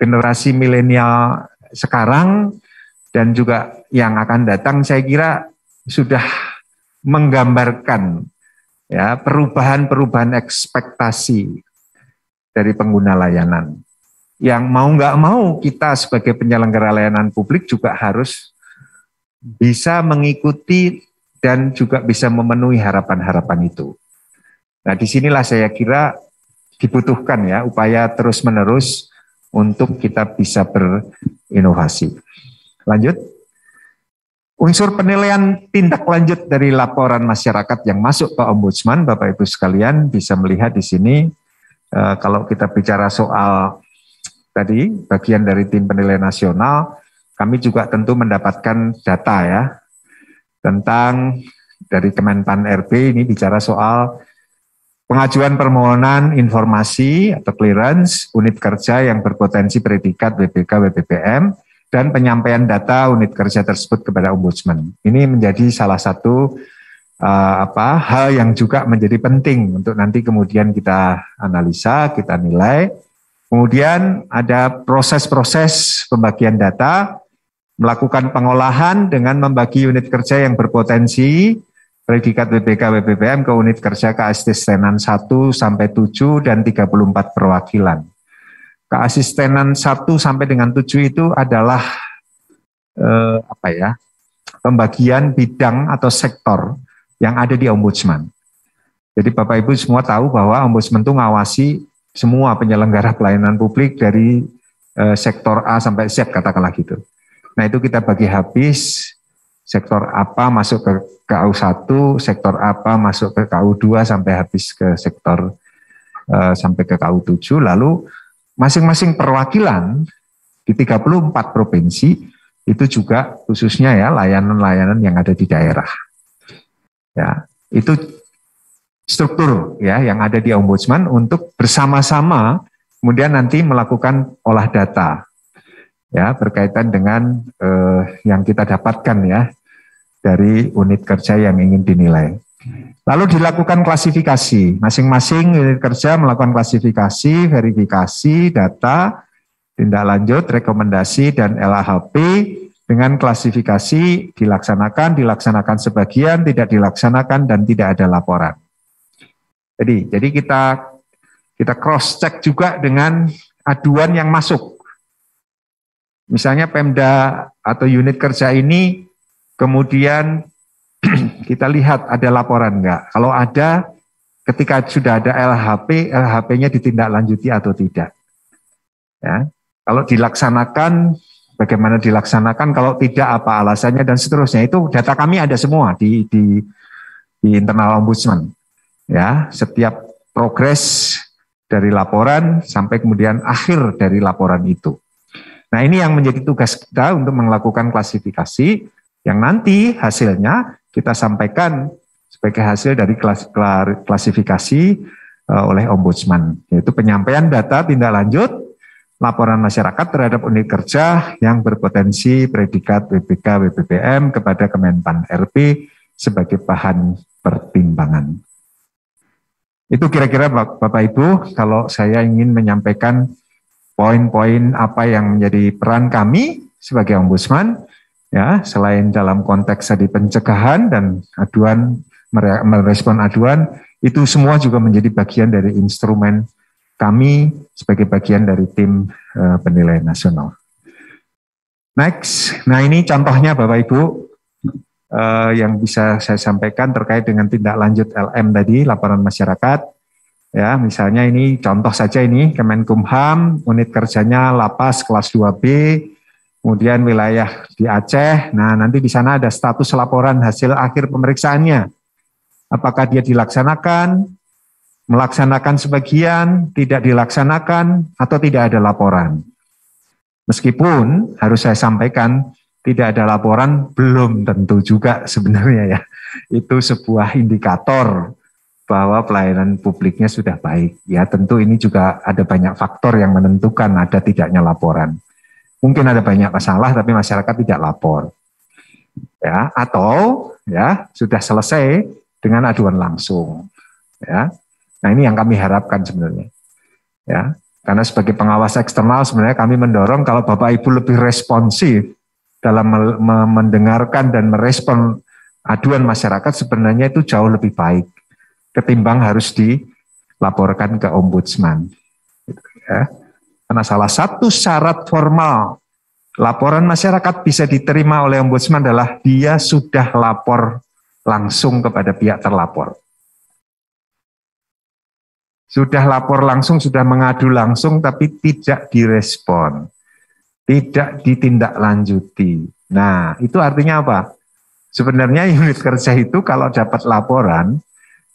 generasi milenial sekarang dan juga yang akan datang saya kira sudah menggambarkan ya perubahan-perubahan ekspektasi dari pengguna layanan. Yang mau nggak mau kita sebagai penyelenggara layanan publik juga harus bisa mengikuti dan juga bisa memenuhi harapan-harapan itu. Nah, disinilah saya kira dibutuhkan ya upaya terus-menerus untuk kita bisa berinovasi. Lanjut. Unsur penilaian tindak lanjut dari laporan masyarakat yang masuk ke Ombudsman, Bapak Ibu sekalian bisa melihat di sini kalau kita bicara soal tadi bagian dari tim penilaian nasional, kami juga tentu mendapatkan data ya tentang dari Kemenpan RB ini bicara soal pengajuan permohonan informasi atau clearance unit kerja yang berpotensi predikat WBK WBPM dan penyampaian data unit kerja tersebut kepada Ombudsman. Ini menjadi salah satu hal yang juga menjadi penting untuk nanti kemudian kita analisa, kita nilai. Kemudian ada proses-proses pembagian data, melakukan pengolahan dengan membagi unit kerja yang berpotensi predikat WBK WBBM ke unit kerja keasistenan 1 sampai 7 dan 34 perwakilan. Keasistenan 1 sampai dengan 7 itu adalah pembagian bidang atau sektor yang ada di Ombudsman. Jadi Bapak Ibu semua tahu bahwa Ombudsman itu ngawasi semua penyelenggara pelayanan publik dari sektor A sampai Z, katakanlah gitu. Nah itu kita bagi habis, sektor apa masuk ke KU1, sektor apa masuk ke KU2 sampai habis ke sektor sampai ke KU7, lalu masing-masing perwakilan di 34 provinsi itu juga khususnya ya layanan-layanan yang ada di daerah. Ya, itu struktur ya yang ada di Ombudsman untuk bersama-sama kemudian nanti melakukan olah data ya berkaitan dengan yang kita dapatkan ya dari unit kerja yang ingin dinilai. Lalu dilakukan klasifikasi, masing-masing unit kerja melakukan klasifikasi, verifikasi data, tindak lanjut, rekomendasi dan LAHP. Dengan klasifikasi dilaksanakan sebagian, tidak dilaksanakan dan tidak ada laporan. Jadi kita cross check juga dengan aduan yang masuk. Misalnya Pemda atau unit kerja ini kemudian kita lihat ada laporan enggak. Kalau ada, ketika sudah ada LHP-nya ditindaklanjuti atau tidak. Ya, kalau dilaksanakan, bagaimana dilaksanakan, kalau tidak apa alasannya dan seterusnya. Itu data kami ada semua di internal Ombudsman. Ya, setiap progres dari laporan sampai kemudian akhir dari laporan itu. Nah, ini yang menjadi tugas kita untuk melakukan klasifikasi yang nanti hasilnya kita sampaikan sebagai hasil dari klasifikasi oleh Ombudsman, yaitu penyampaian data tindak lanjut laporan masyarakat terhadap unit kerja yang berpotensi predikat WBK WBBM kepada Kemenpan RP sebagai bahan pertimbangan. Itu kira-kira Bapak Ibu, kalau saya ingin menyampaikan poin-poin apa yang menjadi peran kami sebagai Ombudsman, ya selain dalam konteks tadi pencegahan dan aduan, merespon aduan, itu semua juga menjadi bagian dari instrumen kami sebagai bagian dari tim penilaian nasional. Next, nah ini contohnya Bapak Ibu yang bisa saya sampaikan terkait dengan tindak lanjut LM tadi, laporan masyarakat. Ya, misalnya ini contoh saja ini Kemenkumham, unit kerjanya lapas kelas 2B, kemudian wilayah di Aceh. Nah, nanti di sana ada status laporan hasil akhir pemeriksaannya. Apakah dia dilaksanakan, melaksanakan sebagian, tidak dilaksanakan, atau tidak ada laporan. Meskipun harus saya sampaikan, tidak ada laporan belum tentu juga sebenarnya ya. Itu sebuah indikator bahwa pelayanan publiknya sudah baik. Ya tentu ini juga ada banyak faktor yang menentukan ada tidaknya laporan. Mungkin ada banyak masalah tapi masyarakat tidak lapor. Ya, atau ya sudah selesai dengan aduan langsung. Ya. Nah, ini yang kami harapkan sebenarnya. Ya, karena sebagai pengawas eksternal sebenarnya kami mendorong kalau Bapak Ibu lebih responsif dalam mendengarkan dan merespon aduan masyarakat sebenarnya itu jauh lebih baik ketimbang harus dilaporkan ke Ombudsman. Ya. Karena salah satu syarat formal laporan masyarakat bisa diterima oleh Ombudsman adalah dia sudah lapor langsung kepada pihak terlapor. Sudah lapor langsung, sudah mengadu langsung, tapi tidak direspon, tidak ditindaklanjuti. Nah, itu artinya apa? Sebenarnya unit kerja itu kalau dapat laporan,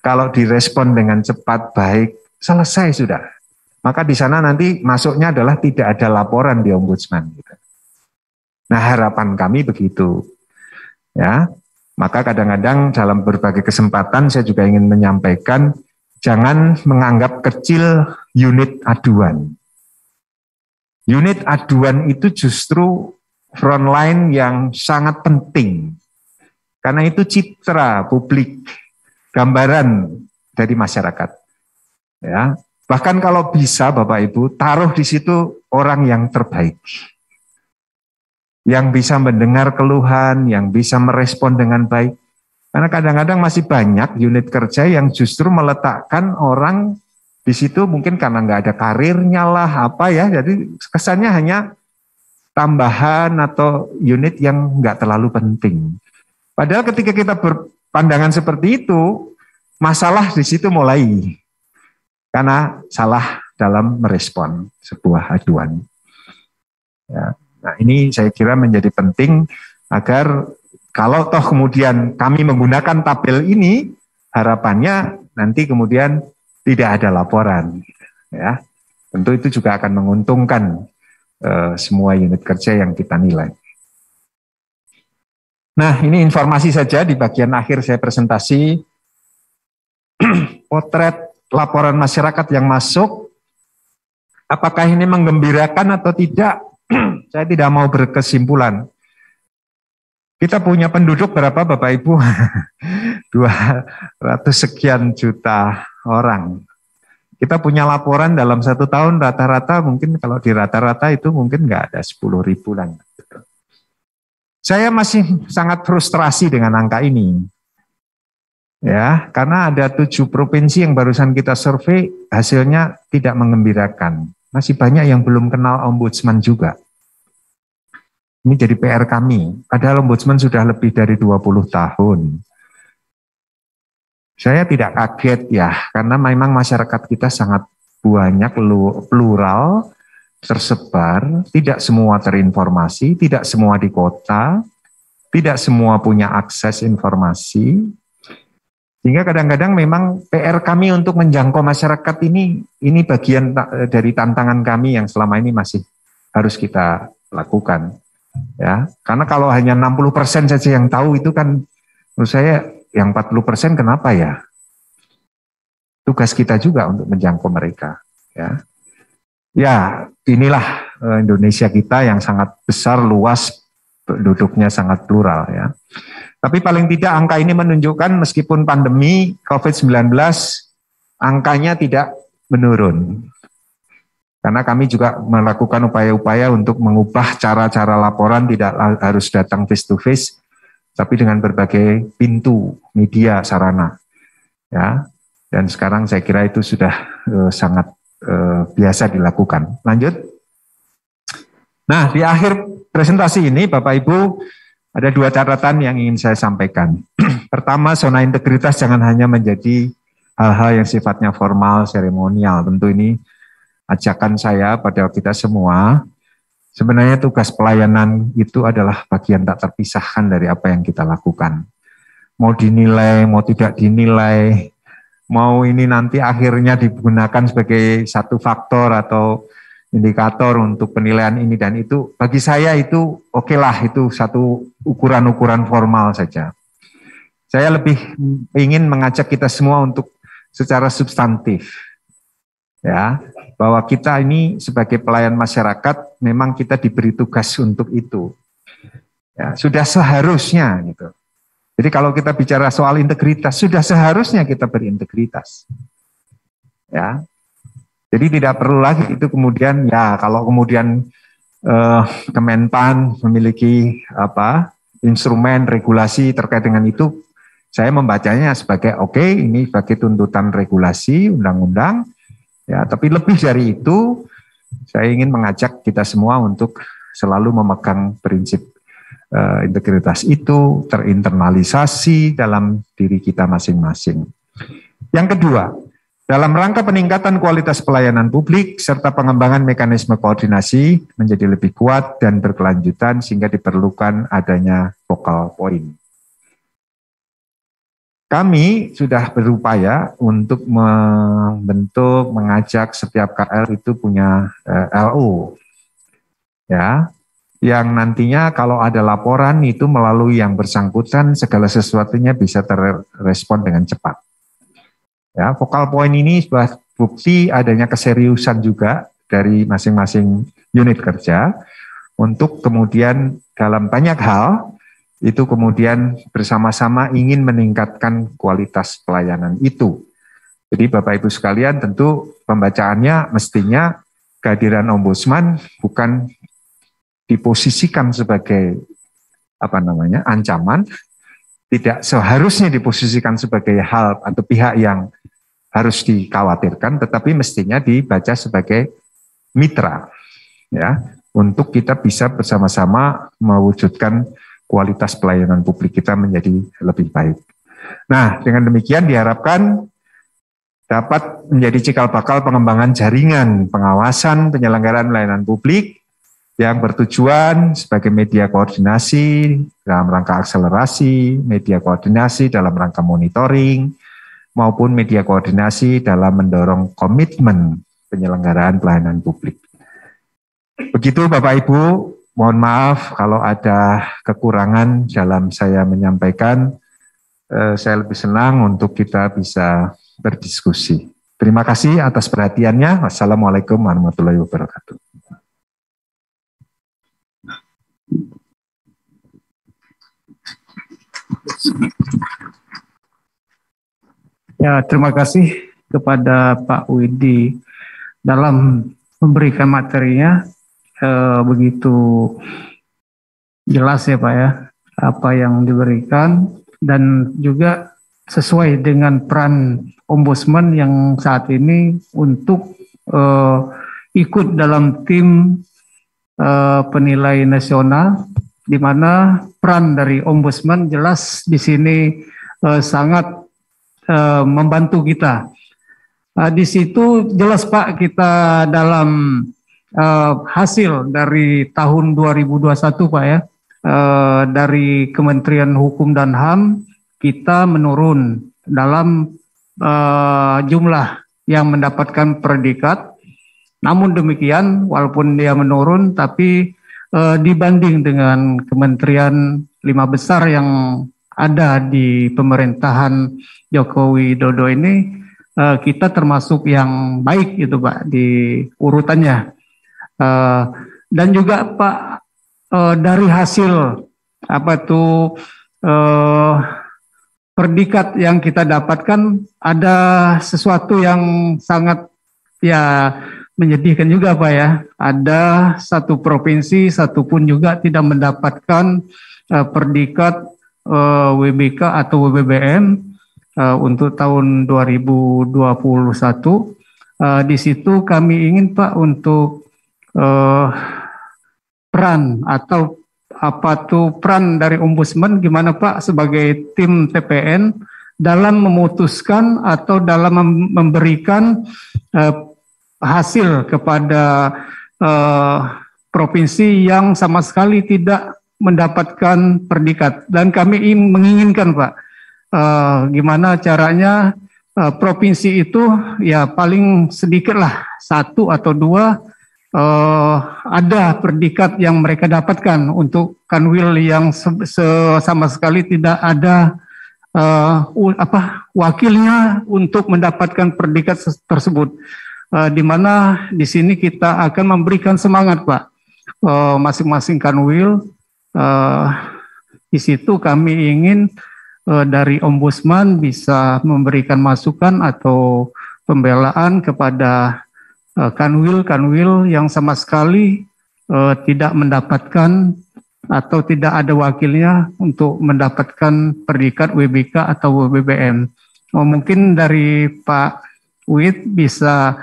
kalau direspon dengan cepat, baik, selesai sudah. Maka di sana nanti masuknya adalah tidak ada laporan di Ombudsman. Nah, harapan kami begitu. Ya, maka kadang-kadang dalam berbagai kesempatan saya juga ingin menyampaikan, jangan menganggap kecil unit aduan. Unit aduan itu justru frontline yang sangat penting. Karena itu citra publik, gambaran dari masyarakat. Ya, bahkan kalau bisa Bapak Ibu taruh di situ orang yang terbaik, yang bisa mendengar keluhan, yang bisa merespon dengan baik. Karena kadang-kadang masih banyak unit kerja yang justru meletakkan orang di situ mungkin karena nggak ada karirnya lah apa ya, jadi kesannya hanya tambahan atau unit yang nggak terlalu penting. Padahal ketika kita berpandangan seperti itu, masalah di situ mulai karena salah dalam merespon sebuah aduan. Ya, nah ini saya kira menjadi penting agar kalau toh kemudian kami menggunakan tabel ini, harapannya nanti kemudian tidak ada laporan, ya. Tentu itu juga akan menguntungkan semua unit kerja yang kita nilai. Nah, ini informasi saja di bagian akhir saya presentasi. Potret laporan masyarakat yang masuk, apakah ini menggembirakan atau tidak? Saya tidak mau berkesimpulan. Kita punya penduduk berapa Bapak Ibu? 200 sekian juta orang. Kita punya laporan dalam 1 tahun rata-rata mungkin kalau di rata-rata itu mungkin nggak ada 10.000 lah. Saya masih sangat frustrasi dengan angka ini. Ya, karena ada 7 provinsi yang barusan kita survei hasilnya tidak mengembirakan. Masih banyak yang belum kenal ombudsman juga. Ini jadi PR kami. Padahal ombudsman sudah lebih dari 20 tahun. Saya tidak kaget ya, karena memang masyarakat kita sangat banyak, plural, tersebar, tidak semua terinformasi, tidak semua di kota, tidak semua punya akses informasi. Sehingga kadang-kadang memang PR kami untuk menjangkau masyarakat ini bagian dari tantangan kami yang selama ini masih harus kita lakukan. Ya, karena kalau hanya 60% saja yang tahu itu kan menurut saya yang 40% kenapa ya? Tugas kita juga untuk menjangkau mereka. Ya, ya inilah Indonesia kita yang sangat besar, luas, penduduknya sangat plural ya. Tapi paling tidak angka ini menunjukkan meskipun pandemi COVID-19 angkanya tidak menurun. Karena kami juga melakukan upaya-upaya untuk mengubah cara-cara laporan, tidak harus datang face to face, tapi dengan berbagai pintu, media, sarana. Ya, dan sekarang saya kira itu sudah sangat biasa dilakukan. Lanjut. Nah, di akhir presentasi ini, Bapak Ibu, ada 2 catatan yang ingin saya sampaikan. Pertama, zona integritas jangan hanya menjadi hal-hal yang sifatnya formal, seremonial. Tentu ini ajakan saya pada kita semua. Sebenarnya tugas pelayanan itu adalah bagian tak terpisahkan dari apa yang kita lakukan. Mau dinilai, mau tidak dinilai, mau ini nanti akhirnya digunakan sebagai satu faktor atau indikator untuk penilaian ini dan itu, bagi saya itu oke lah, itu satu ukuran-ukuran formal saja. Saya lebih ingin mengajak kita semua untuk secara substantif, ya, bahwa kita ini sebagai pelayan masyarakat memang kita diberi tugas untuk itu. Ya, sudah seharusnya gitu. Jadi kalau kita bicara soal integritas, sudah seharusnya kita berintegritas. Ya. Jadi tidak perlu lagi itu kemudian ya kalau kemudian Kemenpan memiliki instrumen regulasi terkait dengan itu, saya membacanya sebagai oke, ini sebagai tuntutan regulasi undang-undang. Ya, tapi lebih dari itu, saya ingin mengajak kita semua untuk selalu memegang prinsip integritas itu terinternalisasi dalam diri kita masing-masing. Yang kedua, dalam rangka peningkatan kualitas pelayanan publik serta pengembangan mekanisme koordinasi menjadi lebih kuat dan berkelanjutan sehingga diperlukan adanya focal point. Kami sudah berupaya untuk membentuk, mengajak setiap KL itu punya LO, ya, yang nantinya kalau ada laporan itu melalui yang bersangkutan segala sesuatunya bisa terrespon dengan cepat. Ya, focal point ini sebuah bukti adanya keseriusan juga dari masing-masing unit kerja untuk kemudian dalam banyak hal itu kemudian bersama-sama ingin meningkatkan kualitas pelayanan itu. Jadi Bapak Ibu sekalian, tentu pembacaannya mestinya kehadiran ombudsman bukan diposisikan sebagai ancaman, tidak seharusnya diposisikan sebagai hal atau pihak yang harus dikhawatirkan, tetapi mestinya dibaca sebagai mitra, ya, untuk kita bisa bersama-sama mewujudkan kualitas pelayanan publik kita menjadi lebih baik. Nah, dengan demikian diharapkan dapat menjadi cikal bakal pengembangan jaringan pengawasan penyelenggaraan pelayanan publik yang bertujuan sebagai media koordinasi dalam rangka akselerasi, media koordinasi dalam rangka monitoring, maupun media koordinasi dalam mendorong komitmen penyelenggaraan pelayanan publik. Begitu Bapak Ibu, mohon maaf kalau ada kekurangan dalam saya menyampaikan. Saya lebih senang untuk kita bisa berdiskusi. Terima kasih atas perhatiannya. Wassalamualaikum warahmatullahi wabarakatuh. Ya, terima kasih kepada Pak Widi dalam memberikan materinya. Begitu jelas ya Pak ya, apa yang diberikan dan juga sesuai dengan peran ombudsman yang saat ini untuk ikut dalam tim penilai nasional, di mana peran dari ombudsman jelas di sini sangat membantu kita. Di situ jelas Pak, kita dalam hasil dari tahun 2021 Pak ya, dari Kementerian Hukum dan HAM kita menurun dalam jumlah yang mendapatkan predikat. Namun demikian, walaupun dia menurun, tapi dibanding dengan kementerian 5 besar yang ada di pemerintahan Joko Widodo ini, kita termasuk yang baik gitu Pak di urutannya. Dan juga Pak, dari hasil predikat yang kita dapatkan, ada sesuatu yang sangat ya menyedihkan juga Pak ya. Ada satu provinsi satupun juga tidak mendapatkan predikat WBK atau WBBM untuk tahun 2021. Di situ kami ingin Pak untuk peran atau peran dari ombudsman gimana Pak sebagai tim TPN dalam memutuskan atau dalam memberikan hasil kepada provinsi yang sama sekali tidak mendapatkan predikat. Dan kami menginginkan Pak, gimana caranya provinsi itu ya paling sedikit lah 1 atau 2 ada predikat yang mereka dapatkan. Untuk Kanwil yang sama sekali tidak ada wakilnya untuk mendapatkan predikat tersebut. Di mana di sini kita akan memberikan semangat Pak, masing-masing Kanwil. Di situ kami ingin dari ombudsman bisa memberikan masukan atau pembelaan kepada kanwil yang sama sekali tidak mendapatkan atau tidak ada wakilnya untuk mendapatkan predikat WBK atau WBBM. Mungkin dari Pak Wid bisa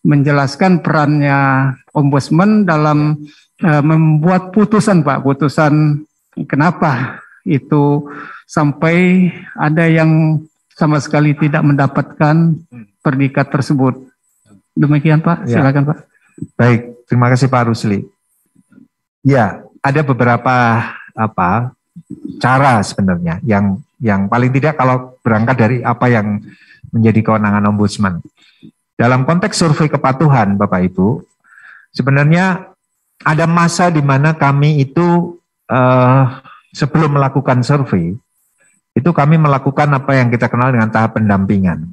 menjelaskan perannya ombudsman dalam membuat putusan Pak, putusan kenapa itu sampai ada yang sama sekali tidak mendapatkan predikat tersebut. Demikian Pak, silakan Pak. Baik, terima kasih Pak Rusli. Ya, ada beberapa cara sebenarnya yang paling tidak kalau berangkat dari apa yang menjadi kewenangan ombudsman. Dalam konteks survei kepatuhan Bapak Ibu, sebenarnya ada masa di mana kami itu sebelum melakukan survei, itu kami melakukan apa yang kita kenal dengan tahap pendampingan.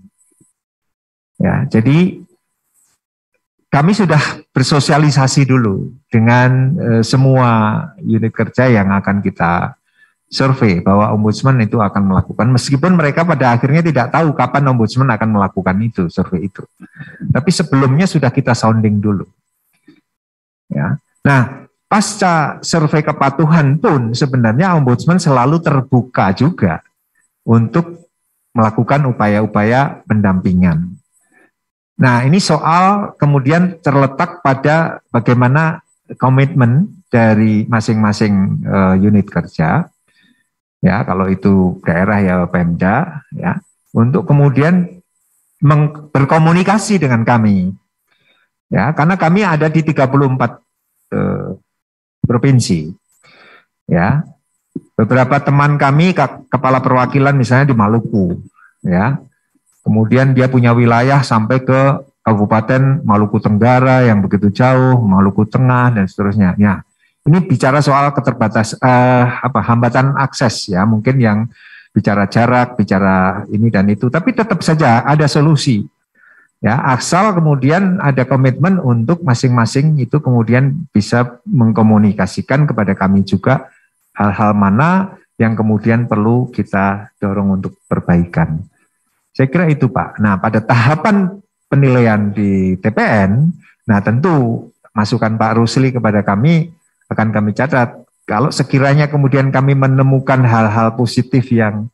Ya, jadi kami sudah bersosialisasi dulu dengan semua unit kerja yang akan kita survei bahwa ombudsman itu akan melakukan, meskipun mereka pada akhirnya tidak tahu kapan ombudsman akan melakukan itu, survei itu. Tapi sebelumnya sudah kita sounding dulu. Ya. Nah, pasca survei kepatuhan pun sebenarnya ombudsman selalu terbuka juga untuk melakukan upaya-upaya pendampingan. Nah, ini soal kemudian terletak pada bagaimana komitmen dari masing-masing unit kerja. Ya, kalau itu daerah ya Pemda, ya, untuk kemudian berkomunikasi dengan kami, ya, karena kami ada di 34 provinsi, ya, beberapa teman kami kepala perwakilan misalnya di Maluku, ya, kemudian dia punya wilayah sampai ke Kabupaten Maluku Tenggara yang begitu jauh, Maluku Tengah dan seterusnya, ya. Ini bicara soal hambatan akses ya, mungkin yang bicara jarak, bicara ini dan itu, tapi tetap saja ada solusi. Ya, asal kemudian ada komitmen untuk masing-masing itu kemudian bisa mengkomunikasikan kepada kami juga hal-hal mana yang kemudian perlu kita dorong untuk perbaikan. Saya kira itu Pak. Nah, pada tahapan penilaian di TPN, nah tentu masukan Pak Rusli kepada kami akan kami catat. Kalau sekiranya kemudian kami menemukan hal-hal positif yang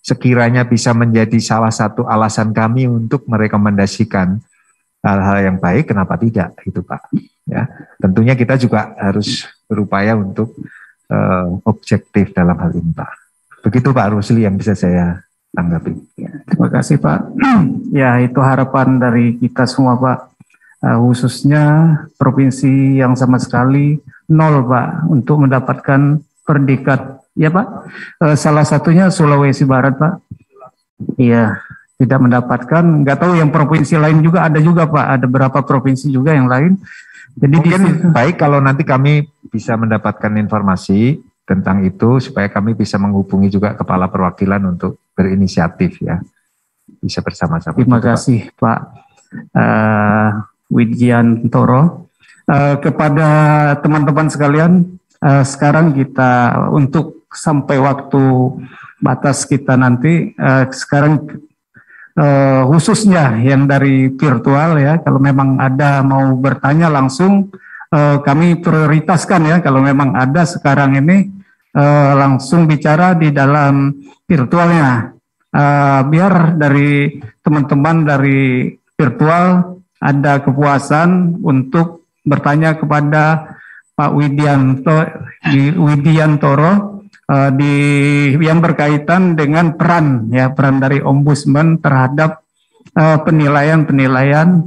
sekiranya bisa menjadi salah satu alasan kami untuk merekomendasikan hal-hal yang baik, kenapa tidak, itu Pak. Ya, tentunya kita juga harus berupaya untuk objektif dalam hal ini Pak. Begitu Pak Rusli yang bisa saya tanggapi. Ya, terima kasih Pak. Ya, itu harapan dari kita semua Pak. Khususnya provinsi yang sama sekali nol Pak untuk mendapatkan predikat ya Pak. Salah satunya Sulawesi Barat Pak. Iya, tidak mendapatkan. Nggak tahu yang provinsi lain juga ada juga Pak. Ada beberapa provinsi juga yang lain. Jadi mungkin baik kalau nanti kami bisa mendapatkan informasi tentang itu supaya kami bisa menghubungi juga kepala perwakilan untuk berinisiatif ya. Bisa bersama-sama. Terima kasih Pak Widiantoro. Kepada teman-teman sekalian, sekarang kita untuk sampai waktu batas kita nanti, sekarang khususnya yang dari virtual ya, kalau memang ada mau bertanya langsung, kami prioritaskan ya, kalau memang ada sekarang ini langsung bicara di dalam virtualnya, biar dari teman-teman dari virtual ada kepuasan untuk bertanya kepada Pak Widiantoro yang berkaitan dengan peran dari ombudsman terhadap penilaian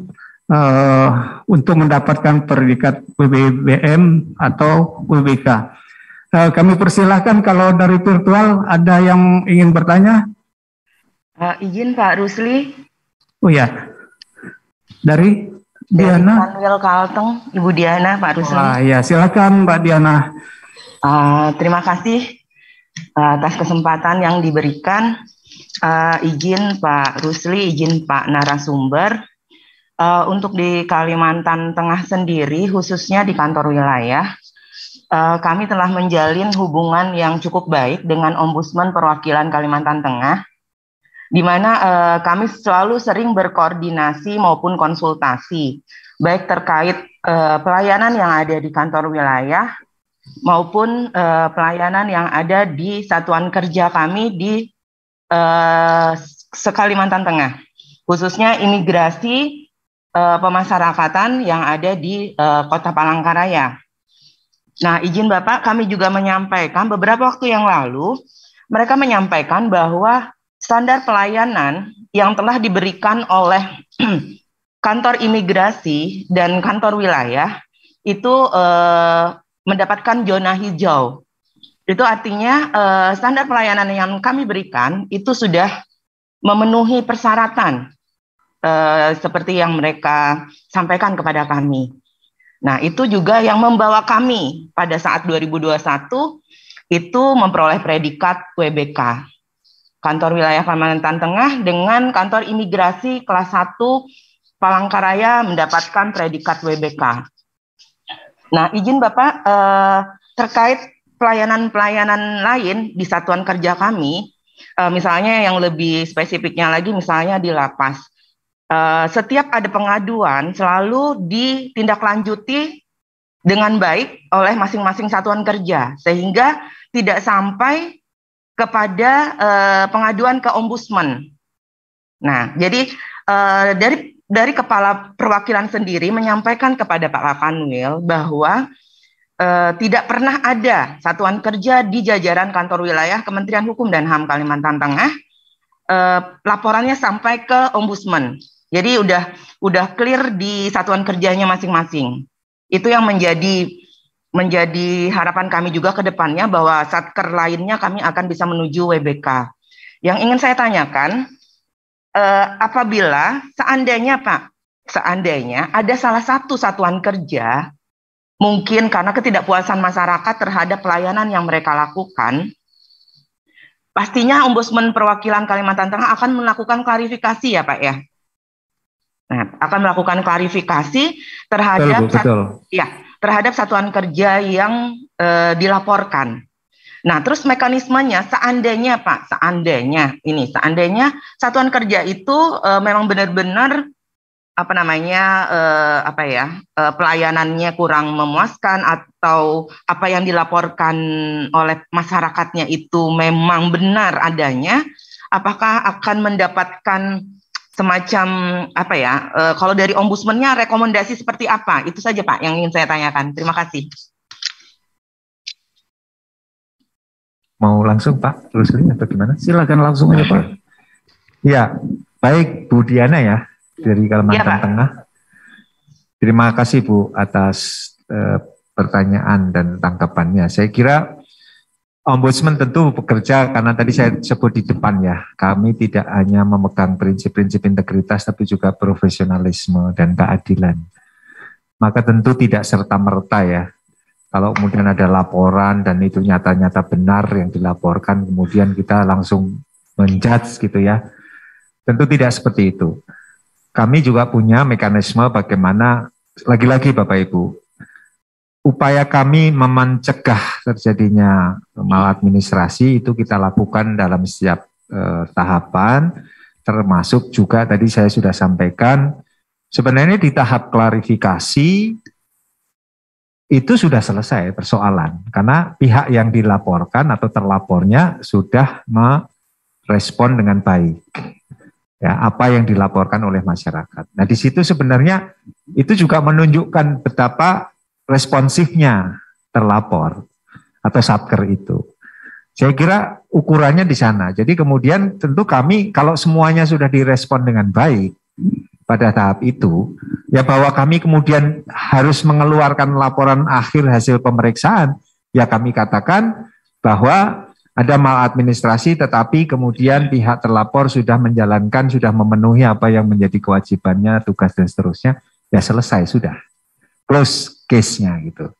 untuk mendapatkan predikat WBBM atau WBK. Kami persilahkan kalau dari virtual ada yang ingin bertanya. Izin Pak Rusli. Oh ya. Dari Diana. Manuel Kalteng, Ibu Diana, Pak Rusli. Ya, silakan Mbak Diana. Terima kasih atas kesempatan yang diberikan. Izin Pak Rusli, izin Pak narasumber. Untuk di Kalimantan Tengah sendiri, khususnya di kantor wilayah, kami telah menjalin hubungan yang cukup baik dengan Ombudsman Perwakilan Kalimantan Tengah, di mana kami selalu sering berkoordinasi maupun konsultasi, baik terkait pelayanan yang ada di kantor wilayah maupun pelayanan yang ada di satuan kerja kami di Kalimantan Tengah, khususnya imigrasi pemasyarakatan yang ada di Kota Palangkaraya. Nah, izin Bapak, kami juga menyampaikan beberapa waktu yang lalu, mereka menyampaikan bahwa standar pelayanan yang telah diberikan oleh kantor imigrasi dan kantor wilayah itu mendapatkan zona hijau. Itu artinya standar pelayanan yang kami berikan itu sudah memenuhi persyaratan seperti yang mereka sampaikan kepada kami. Nah, itu juga yang membawa kami pada saat 2021 itu memperoleh predikat WBK. Kantor Wilayah Kalimantan Tengah dengan kantor imigrasi kelas 1 Palangkaraya mendapatkan predikat WBK. Nah, izin Bapak terkait pelayanan-pelayanan lain di satuan kerja kami, misalnya yang lebih spesifiknya lagi, misalnya di lapas, setiap ada pengaduan selalu ditindaklanjuti dengan baik oleh masing-masing satuan kerja, sehingga tidak sampai kepada pengaduan ke ombudsman. Nah, jadi dari kepala perwakilan sendiri menyampaikan kepada Pak Lakanwil bahwa tidak pernah ada satuan kerja di jajaran kantor wilayah Kementerian Hukum dan HAM Kalimantan Tengah laporannya sampai ke ombudsman. Jadi udah clear di satuan kerjanya masing-masing. Itu yang menjadi harapan kami juga ke depannya, bahwa satker lainnya kami akan bisa menuju WBK. Yang ingin saya tanyakan, apabila seandainya ada salah satu satuan kerja, mungkin karena ketidakpuasan masyarakat terhadap pelayanan yang mereka lakukan, pastinya Ombudsman Perwakilan Kalimantan Tengah akan melakukan klarifikasi ya Pak ya. Nah, akan melakukan klarifikasi terhadap terhadap satuan kerja yang dilaporkan. Nah, terus mekanismenya seandainya Pak, seandainya satuan kerja itu memang benar-benar pelayanannya kurang memuaskan, atau apa yang dilaporkan oleh masyarakatnya itu memang benar adanya, apakah akan mendapatkan semacam kalau dari ombudsman-nya rekomendasi seperti apa? Itu saja Pak yang ingin saya tanyakan. Terima kasih. Mau langsung Pak telusuri atau gimana? Silakan langsung aja Pak. Ya, baik Bu Diana ya, dari Kalimantan Tengah. Terima kasih Bu atas pertanyaan dan tanggapannya. Saya kira Ombudsman tentu bekerja, karena tadi saya sebut di depan ya, kami tidak hanya memegang prinsip-prinsip integritas tapi juga profesionalisme dan keadilan. Maka tentu tidak serta-merta ya, kalau kemudian ada laporan dan itu nyata-nyata benar yang dilaporkan, kemudian kita langsung menjudge gitu ya. Tentu tidak seperti itu. Kami juga punya mekanisme bagaimana, lagi-lagi Bapak Ibu, upaya kami mencegah terjadinya maladministrasi itu kita lakukan dalam setiap tahapan, termasuk juga tadi saya sudah sampaikan, sebenarnya di tahap klarifikasi itu sudah selesai persoalan, karena pihak yang dilaporkan atau terlapornya sudah merespon dengan baik. Ya, apa yang dilaporkan oleh masyarakat. Nah, di situ sebenarnya itu juga menunjukkan betapa responsifnya terlapor atau satker itu. Saya kira ukurannya di sana. Jadi kemudian tentu kami kalau semuanya sudah direspon dengan baik pada tahap itu, ya bahwa kami kemudian harus mengeluarkan laporan akhir hasil pemeriksaan, ya kami katakan bahwa ada maladministrasi, tetapi kemudian pihak terlapor sudah menjalankan, sudah memenuhi apa yang menjadi kewajibannya, tugas dan seterusnya, ya selesai sudah, close case-nya gitu.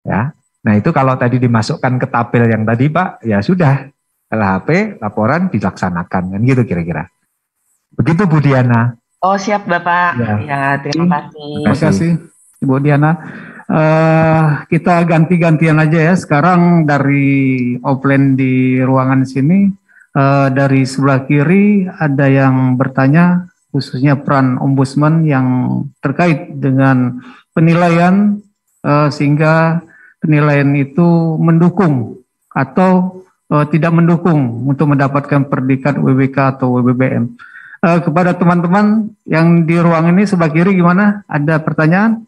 Ya, nah itu kalau tadi dimasukkan ke tabel yang tadi Pak, ya sudah, LHP laporan dilaksanakan, kan gitu kira-kira. Begitu Bu Diana. Oh siap Bapak, ya terima kasih. Terima kasih Bu Diana. Kita ganti-gantian aja ya. Sekarang dari offline di ruangan sini, dari sebelah kiri ada yang bertanya khususnya peran ombudsman yang terkait dengan penilaian, sehingga penilaian itu mendukung atau tidak mendukung untuk mendapatkan predikat WBK atau WBBM. Kepada teman-teman yang di ruang ini sebelah kiri gimana? Ada pertanyaan?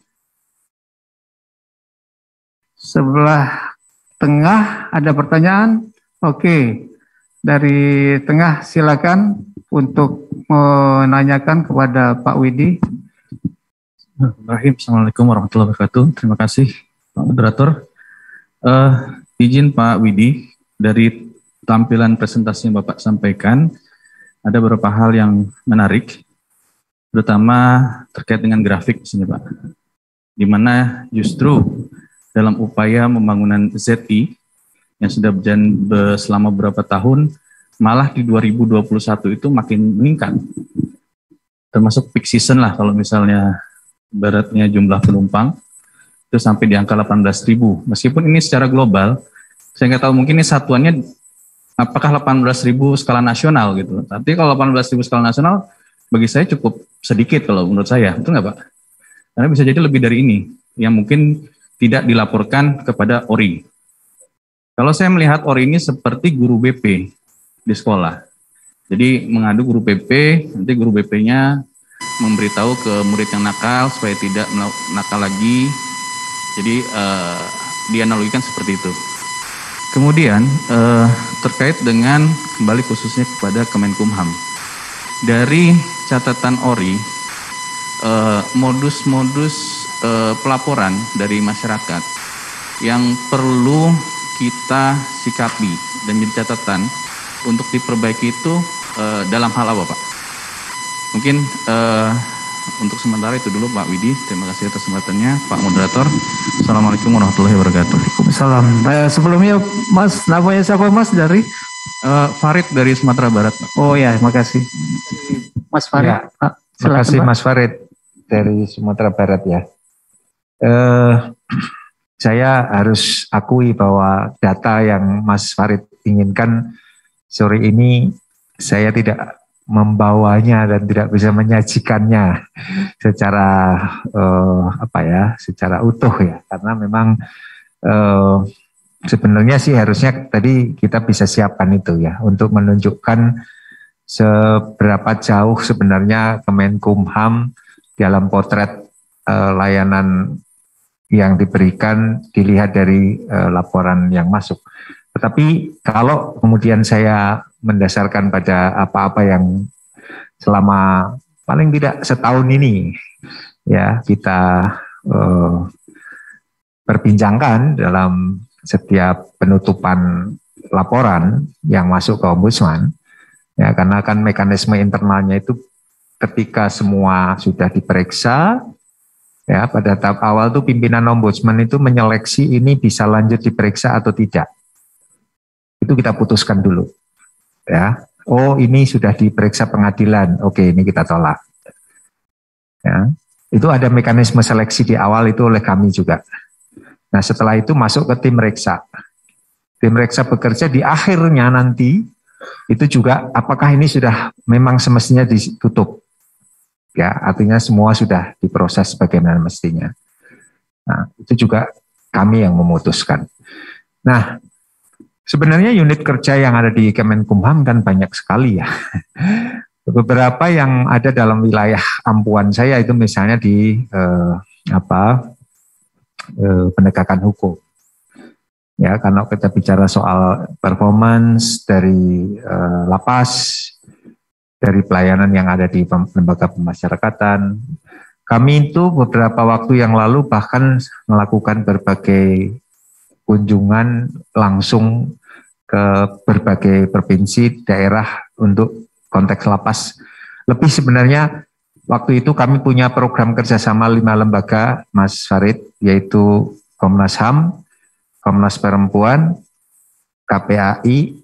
Sebelah tengah ada pertanyaan? Oke, dari tengah silakan untuk menanyakan kepada Pak Widi. Assalamualaikum warahmatullahi wabarakatuh. Terima kasih Pak Moderator. Izin Pak Widi, dari tampilan presentasi yang Bapak sampaikan, ada beberapa hal yang menarik, terutama terkait dengan grafik di sini Pak, di mana justru dalam upaya pembangunan ZI yang sudah berjalan selama beberapa tahun, malah di 2021 itu makin meningkat. Termasuk peak season lah, kalau misalnya beratnya jumlah penumpang, itu sampai di angka 18.000. Meskipun ini secara global, Saya nggak tahu mungkin ini satuannya apakah 18.000 skala nasional gitu. Tapi kalau 18.000 skala nasional bagi saya cukup sedikit kalau menurut saya, betul nggak Pak? Karena bisa jadi lebih dari ini yang mungkin tidak dilaporkan kepada ORI. Kalau saya melihat ORI ini seperti guru BP di sekolah. Jadi mengadu guru BP, nanti guru BP-nya memberitahu ke murid yang nakal supaya tidak nakal lagi. Jadi dianalogikan seperti itu. Kemudian terkait dengan kembali khususnya kepada Kemenkumham. Dari catatan ORI, modus-modus pelaporan dari masyarakat yang perlu kita sikapi dan jadi catatan untuk diperbaiki itu dalam hal apa Pak? Mungkin untuk sementara itu dulu Pak Widi. Terima kasih atas kesempatannya Pak Moderator. Assalamualaikum warahmatullahi wabarakatuh. Waalaikumsalam. Sebelumnya Mas, namanya siapa Mas dari? Farid dari Sumatera Barat Pak. Oh ya, makasih. Mas Farid. Ya, Terima kasih Mas Farid dari Sumatera Barat ya. Saya harus akui bahwa data yang Mas Farid inginkan sore ini saya tidak membawanya dan tidak bisa menyajikannya secara secara utuh ya, karena memang sebenarnya sih harusnya tadi kita bisa siapkan itu ya untuk menunjukkan seberapa jauh sebenarnya Kemenkumham dalam potret layanan yang diberikan dilihat dari laporan yang masuk. Tetapi kalau kemudian saya mendasarkan pada apa-apa yang selama paling tidak setahun ini ya kita perbincangkan dalam setiap penutupan laporan yang masuk ke Ombudsman, ya karena kan mekanisme internalnya itu ketika semua sudah diperiksa, ya pada tahap awal tuh pimpinan Ombudsman itu menyeleksi ini bisa lanjut diperiksa atau tidak. Itu kita putuskan dulu. Ya, oh ini sudah diperiksa pengadilan, oke ini kita tolak. Ya, itu ada mekanisme seleksi di awal itu oleh kami juga. Nah setelah itu masuk ke tim reksa. Tim reksa bekerja di akhirnya nanti itu juga apakah ini sudah memang semestinya ditutup. Ya, artinya semua sudah diproses bagaimana mestinya. Nah itu juga kami yang memutuskan. Nah sebenarnya unit kerja yang ada di Kemenkumham kan banyak sekali ya. Beberapa yang ada dalam wilayah ampuan saya itu misalnya di penegakan hukum. Ya, karena kita bicara soal performance dari lapas, dari pelayanan yang ada di lembaga pemasyarakatan. Kami itu beberapa waktu yang lalu bahkan melakukan berbagai kunjungan langsung ke berbagai provinsi, daerah untuk konteks lapas. Lebih sebenarnya waktu itu kami punya program kerjasama 5 lembaga, Mas Farid, yaitu Komnas HAM, Komnas Perempuan, KPAI,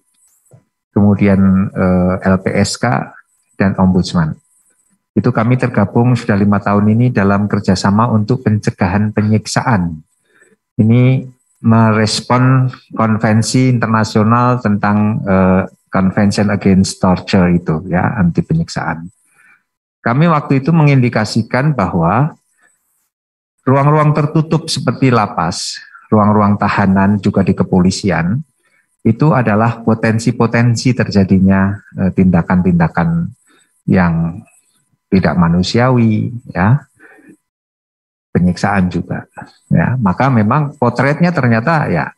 kemudian LPSK, dan Ombudsman. Itu kami tergabung sudah 5 tahun ini dalam kerjasama untuk pencegahan penyiksaan. Ini merespon konvensi internasional tentang Convention Against Torture itu ya, anti penyiksaan. Kami waktu itu mengindikasikan bahwa ruang-ruang tertutup seperti lapas, ruang-ruang tahanan juga di kepolisian itu adalah potensi-potensi terjadinya tindakan-tindakan yang tidak manusiawi ya. Penyiksaan juga ya, maka memang potretnya ternyata ya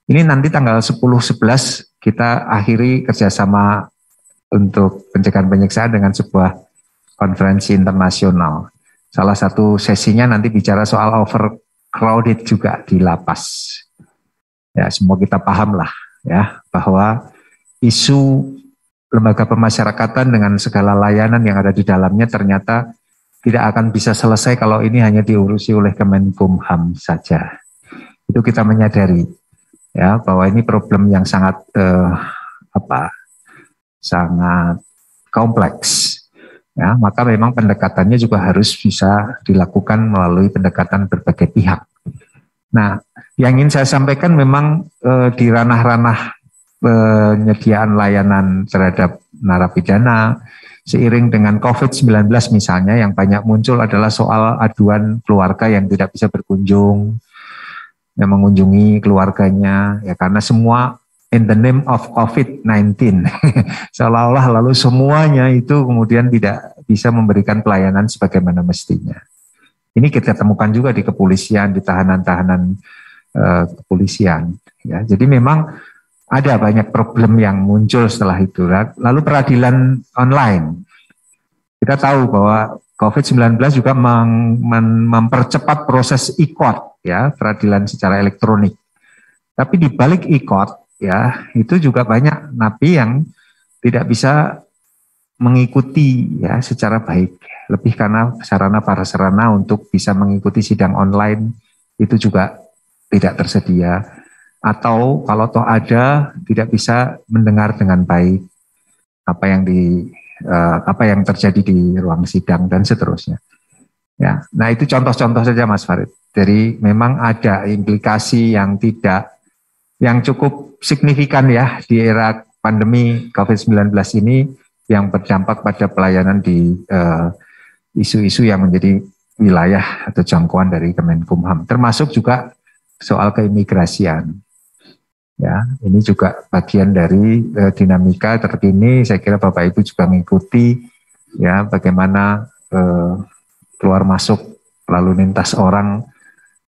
ini nanti tanggal 10-11 kita akhiri kerjasama untuk pencegahan penyiksaan dengan sebuah konferensi internasional. Salah satu sesinya nanti bicara soal overcrowded juga di lapas ya, semua kita paham lah ya bahwa isu lembaga pemasyarakatan dengan segala layanan yang ada di dalamnya ternyata tidak akan bisa selesai kalau ini hanya diurusi oleh Kemenkumham saja. Itu kita menyadari ya bahwa ini problem yang sangat sangat kompleks. Ya, maka memang pendekatannya juga harus bisa dilakukan melalui pendekatan berbagai pihak. Nah, yang ingin saya sampaikan memang di ranah-ranah penyediaan layanan terhadap narapidana, seiring dengan COVID-19 misalnya, yang banyak muncul adalah soal aduan keluarga yang tidak bisa berkunjung, yang mengunjungi keluarganya, ya karena semua in the name of COVID-19, seolah-olah lalu semuanya itu kemudian tidak bisa memberikan pelayanan sebagaimana mestinya. Ini kita temukan juga di kepolisian, di tahanan-tahanan kepolisian. Ya, jadi memang ada banyak problem yang muncul setelah itu. Lalu peradilan online, kita tahu bahwa COVID-19 juga mempercepat proses e-court, ya, peradilan secara elektronik. Tapi di balik e-court, ya, itu juga banyak napi yang tidak bisa mengikuti, ya, secara baik. Lebih karena sarana prasarana untuk bisa mengikuti sidang online itu juga tidak tersedia, atau kalau toh ada tidak bisa mendengar dengan baik apa yang terjadi di ruang sidang dan seterusnya. Ya, nah itu contoh-contoh saja Mas Farid. Jadi memang ada implikasi yang cukup signifikan ya di era pandemi COVID-19 ini yang berdampak pada pelayanan di isu-isu yang menjadi wilayah atau jangkauan dari Kemenkumham, termasuk juga soal keimigrasian. Ya, ini juga bagian dari dinamika terkini. Saya kira Bapak Ibu juga mengikuti ya bagaimana keluar masuk lalu lintas orang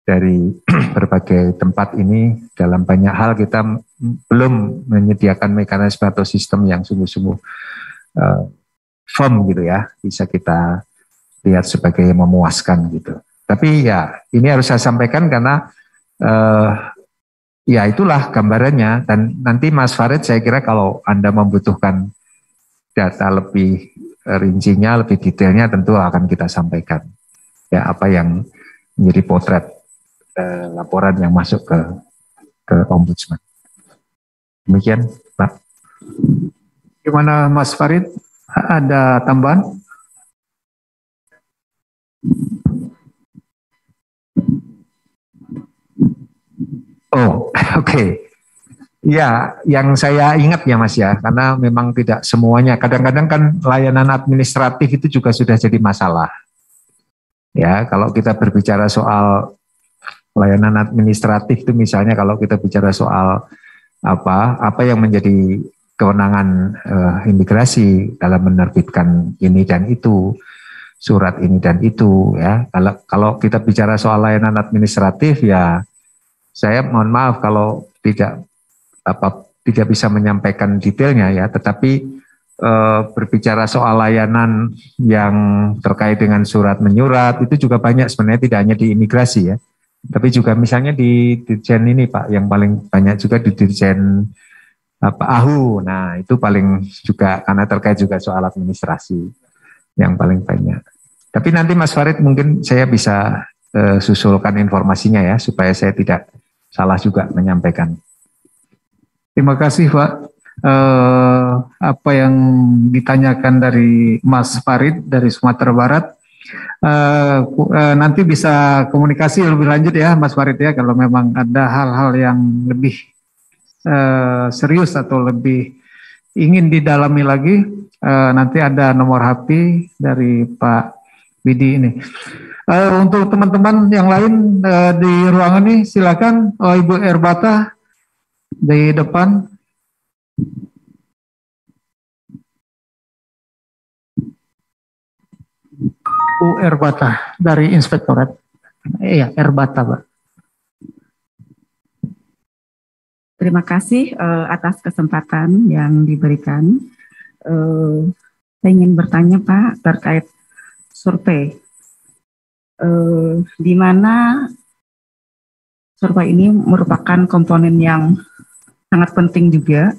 dari berbagai tempat ini. Dalam banyak hal kita belum menyediakan mekanisme atau sistem yang sungguh-sungguh firm gitu ya, bisa kita lihat sebagai memuaskan gitu. Tapi ya ini harus saya sampaikan karena ya itulah gambarannya. Dan nanti Mas Farid saya kira kalau Anda membutuhkan data lebih rincinya, lebih detailnya tentu akan kita sampaikan. Ya apa yang menjadi potret laporan yang masuk ke Ombudsman. Demikian Pak. Gimana Mas Farid? Ada tambahan? Oh, oke. Ya, yang saya ingat ya Mas ya, karena memang tidak semuanya. Kadang-kadang kan layanan administratif itu juga sudah jadi masalah. Ya, kalau kita berbicara soal layanan administratif itu misalnya kalau kita bicara soal apa yang menjadi kewenangan imigrasi dalam menerbitkan ini dan itu, surat ini dan itu ya. Kalau kita bicara soal layanan administratif ya, saya mohon maaf kalau tidak bisa menyampaikan detailnya ya, tetapi berbicara soal layanan yang terkait dengan surat menyurat itu juga banyak sebenarnya, tidak hanya di imigrasi ya, tapi juga misalnya di Dirjen ini Pak, yang paling banyak juga di Dirjen AHU. Nah itu paling juga karena terkait juga soal administrasi yang paling banyak. Tapi nanti Mas Farid mungkin saya bisa susulkan informasinya ya, supaya saya tidak salah juga menyampaikan. Terima kasih Pak. Apa yang ditanyakan dari Mas Farid dari Sumatera Barat, nanti bisa komunikasi lebih lanjut ya Mas Farid ya, kalau memang ada hal-hal yang lebih serius atau lebih ingin didalami lagi, nanti ada nomor HP dari Pak Widi ini. Untuk teman-teman yang lain di ruangan ini silakan, Ibu Erbata di depan. Bu Erbata dari Inspektorat. Iya, Erbata, Pak. Terima kasih atas kesempatan yang diberikan. Saya ingin bertanya Pak terkait survei. Di mana survei ini merupakan komponen yang sangat penting juga,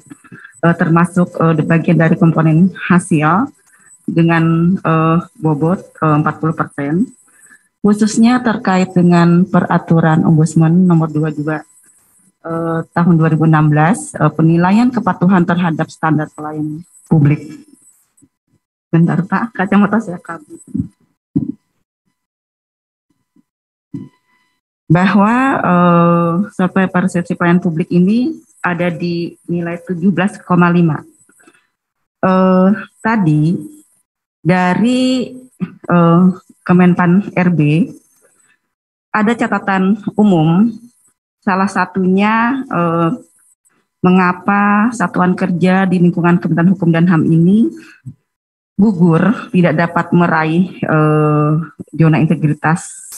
termasuk bagian dari komponen hasil dengan bobot 40%, khususnya terkait dengan peraturan Ombudsman nomor 22 tahun 2016, penilaian kepatuhan terhadap standar pelayanan publik. Bentar Pak, kacamata saya kabur. bahwa survei persepsi pelayanan publik ini ada di nilai 17,5. Tadi dari Kemenpan RB ada catatan umum, salah satunya mengapa satuan kerja di lingkungan Kementerian Hukum dan HAM ini gugur, tidak dapat meraih zona integritas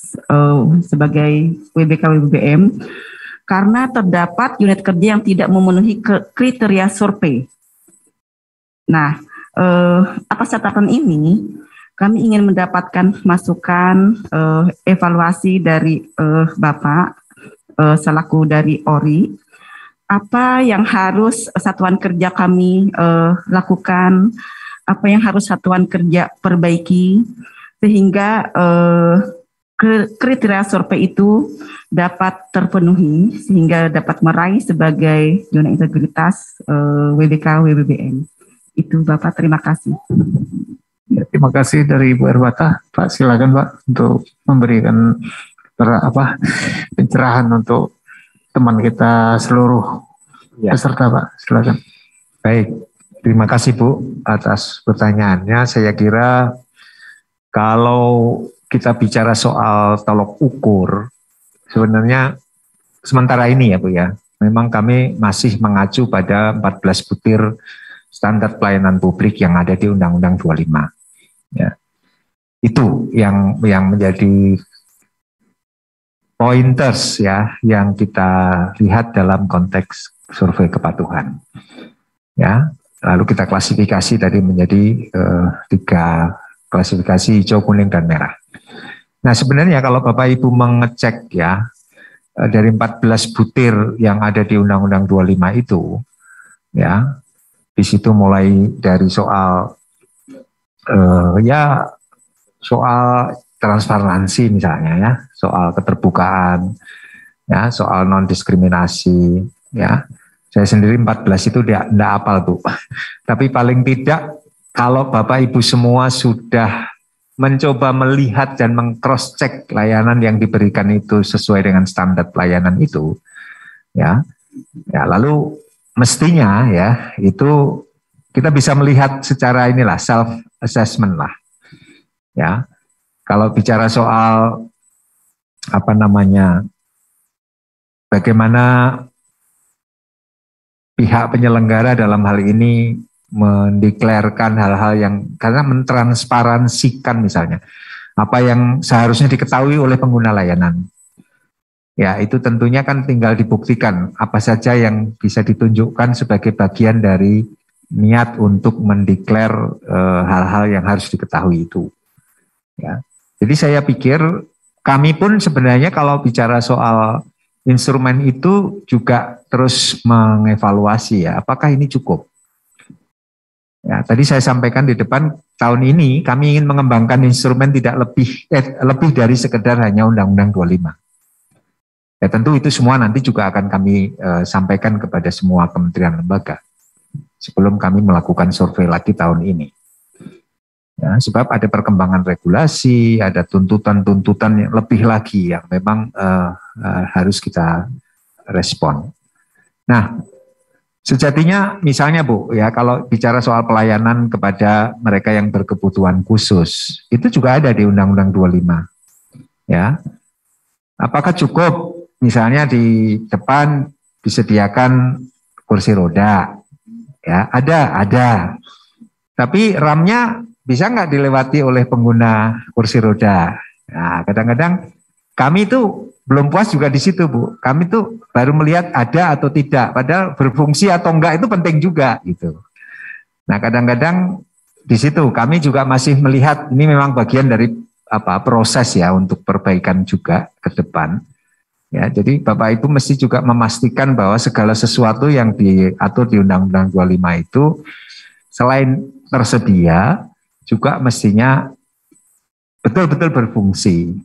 sebagai WBK-WBBM karena terdapat unit kerja yang tidak memenuhi kriteria survei. Nah, atas catatan ini kami ingin mendapatkan masukan evaluasi dari Bapak selaku dari ORI, apa yang harus satuan kerja kami lakukan, apa yang harus satuan kerja perbaiki sehingga kriteria survei itu dapat terpenuhi sehingga dapat meraih sebagai zona integritas WBK-WBBM. Itu Bapak, terima kasih. Ya, terima kasih dari Ibu Erbata. Pak, silakan Pak untuk memberikan pencerahan untuk teman kita seluruh peserta, Pak. Silakan. Baik, terima kasih Bu atas pertanyaannya. Saya kira kalau kita bicara soal tolok ukur, sebenarnya sementara ini ya Bu ya, memang kami masih mengacu pada 14 butir standar pelayanan publik yang ada di Undang-Undang 25. Ya. Itu yang menjadi pointers ya yang kita lihat dalam konteks survei kepatuhan. Ya, lalu kita klasifikasi tadi menjadi 3 klasifikasi hijau, kuning, dan merah. Nah sebenarnya kalau Bapak Ibu mengecek ya dari 14 butir yang ada di Undang-Undang 25 itu, ya di situ mulai dari soal soal transparansi misalnya ya, soal keterbukaan, ya soal non diskriminasi, ya. Saya sendiri 14 itu tidak hafal Bu. Tapi paling tidak kalau Bapak Ibu semua sudah mencoba melihat dan meng-cross check layanan yang diberikan itu sesuai dengan standar pelayanan itu, ya lalu mestinya ya itu kita bisa melihat secara inilah self assessment lah, ya. Kalau bicara soal bagaimana pihak penyelenggara dalam hal ini mendeklarkan hal-hal yang karena mentransparansikan misalnya apa yang seharusnya diketahui oleh pengguna layanan. Ya, itu tentunya kan tinggal dibuktikan apa saja yang bisa ditunjukkan sebagai bagian dari niat untuk mendeklar hal-hal yang harus diketahui itu. Ya. Jadi saya pikir kami pun sebenarnya kalau bicara soal instrumen itu juga terus mengevaluasi ya, apakah ini cukup? Ya, tadi saya sampaikan di depan tahun ini kami ingin mengembangkan instrumen tidak lebih dari sekedar hanya Undang-Undang 25. Ya tentu itu semua nanti juga akan kami sampaikan kepada semua kementerian lembaga sebelum kami melakukan survei lagi tahun ini. Ya, sebab ada perkembangan regulasi, ada tuntutan-tuntutan yang lebih lagi yang memang harus kita respon. Nah, sejatinya misalnya Bu, ya kalau bicara soal pelayanan kepada mereka yang berkebutuhan khusus, itu juga ada di Undang-Undang 25. Ya, apakah cukup misalnya di depan disediakan kursi roda? Ya, ada. Tapi RAM-nya bisa nggak dilewati oleh pengguna kursi roda? Nah, kadang-kadang kami itu belum puas juga di situ Bu. Kami tuh baru melihat ada atau tidak, padahal berfungsi atau enggak itu penting juga gitu. Nah, kadang-kadang di situ kami juga masih melihat ini memang bagian dari proses ya untuk perbaikan juga ke depan. Ya, jadi Bapak Ibu mesti juga memastikan bahwa segala sesuatu yang diatur di Undang-Undang 25 itu selain tersedia juga mestinya betul-betul berfungsi,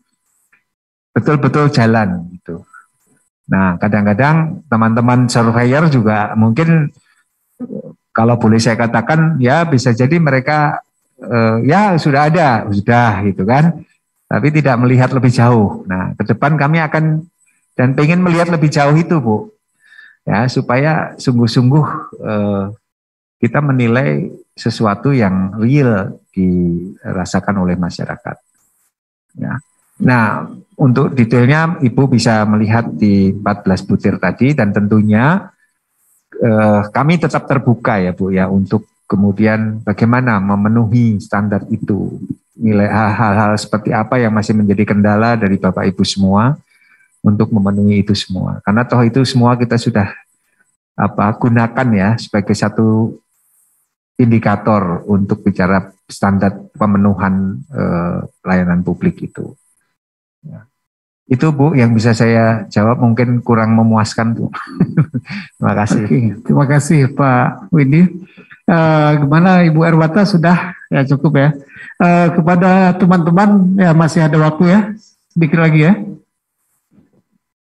betul-betul jalan gitu. Nah, kadang-kadang teman-teman surveyor juga mungkin kalau boleh saya katakan ya bisa jadi mereka ya sudah gitu kan, tapi tidak melihat lebih jauh. Nah, ke depan kami akan dan pengen melihat lebih jauh itu, Bu. Ya, supaya sungguh-sungguh kita menilai sesuatu yang real dirasakan oleh masyarakat. Ya. Nah, untuk detailnya Ibu bisa melihat di 14 butir tadi, dan tentunya kami tetap terbuka ya Bu ya untuk kemudian bagaimana memenuhi standar itu. Nilai hal-hal seperti apa yang masih menjadi kendala dari Bapak Ibu semua untuk memenuhi itu semua. Karena toh itu semua kita sudah gunakan ya sebagai satu indikator untuk bicara standar pemenuhan layanan publik itu. Ya. Itu Bu yang bisa saya jawab, mungkin kurang memuaskan Bu. Terima kasih. Oke, terima kasih Pak Widi. Gimana Ibu Erwata, sudah ya cukup ya. Kepada teman-teman ya masih ada waktu ya, sedikit lagi ya.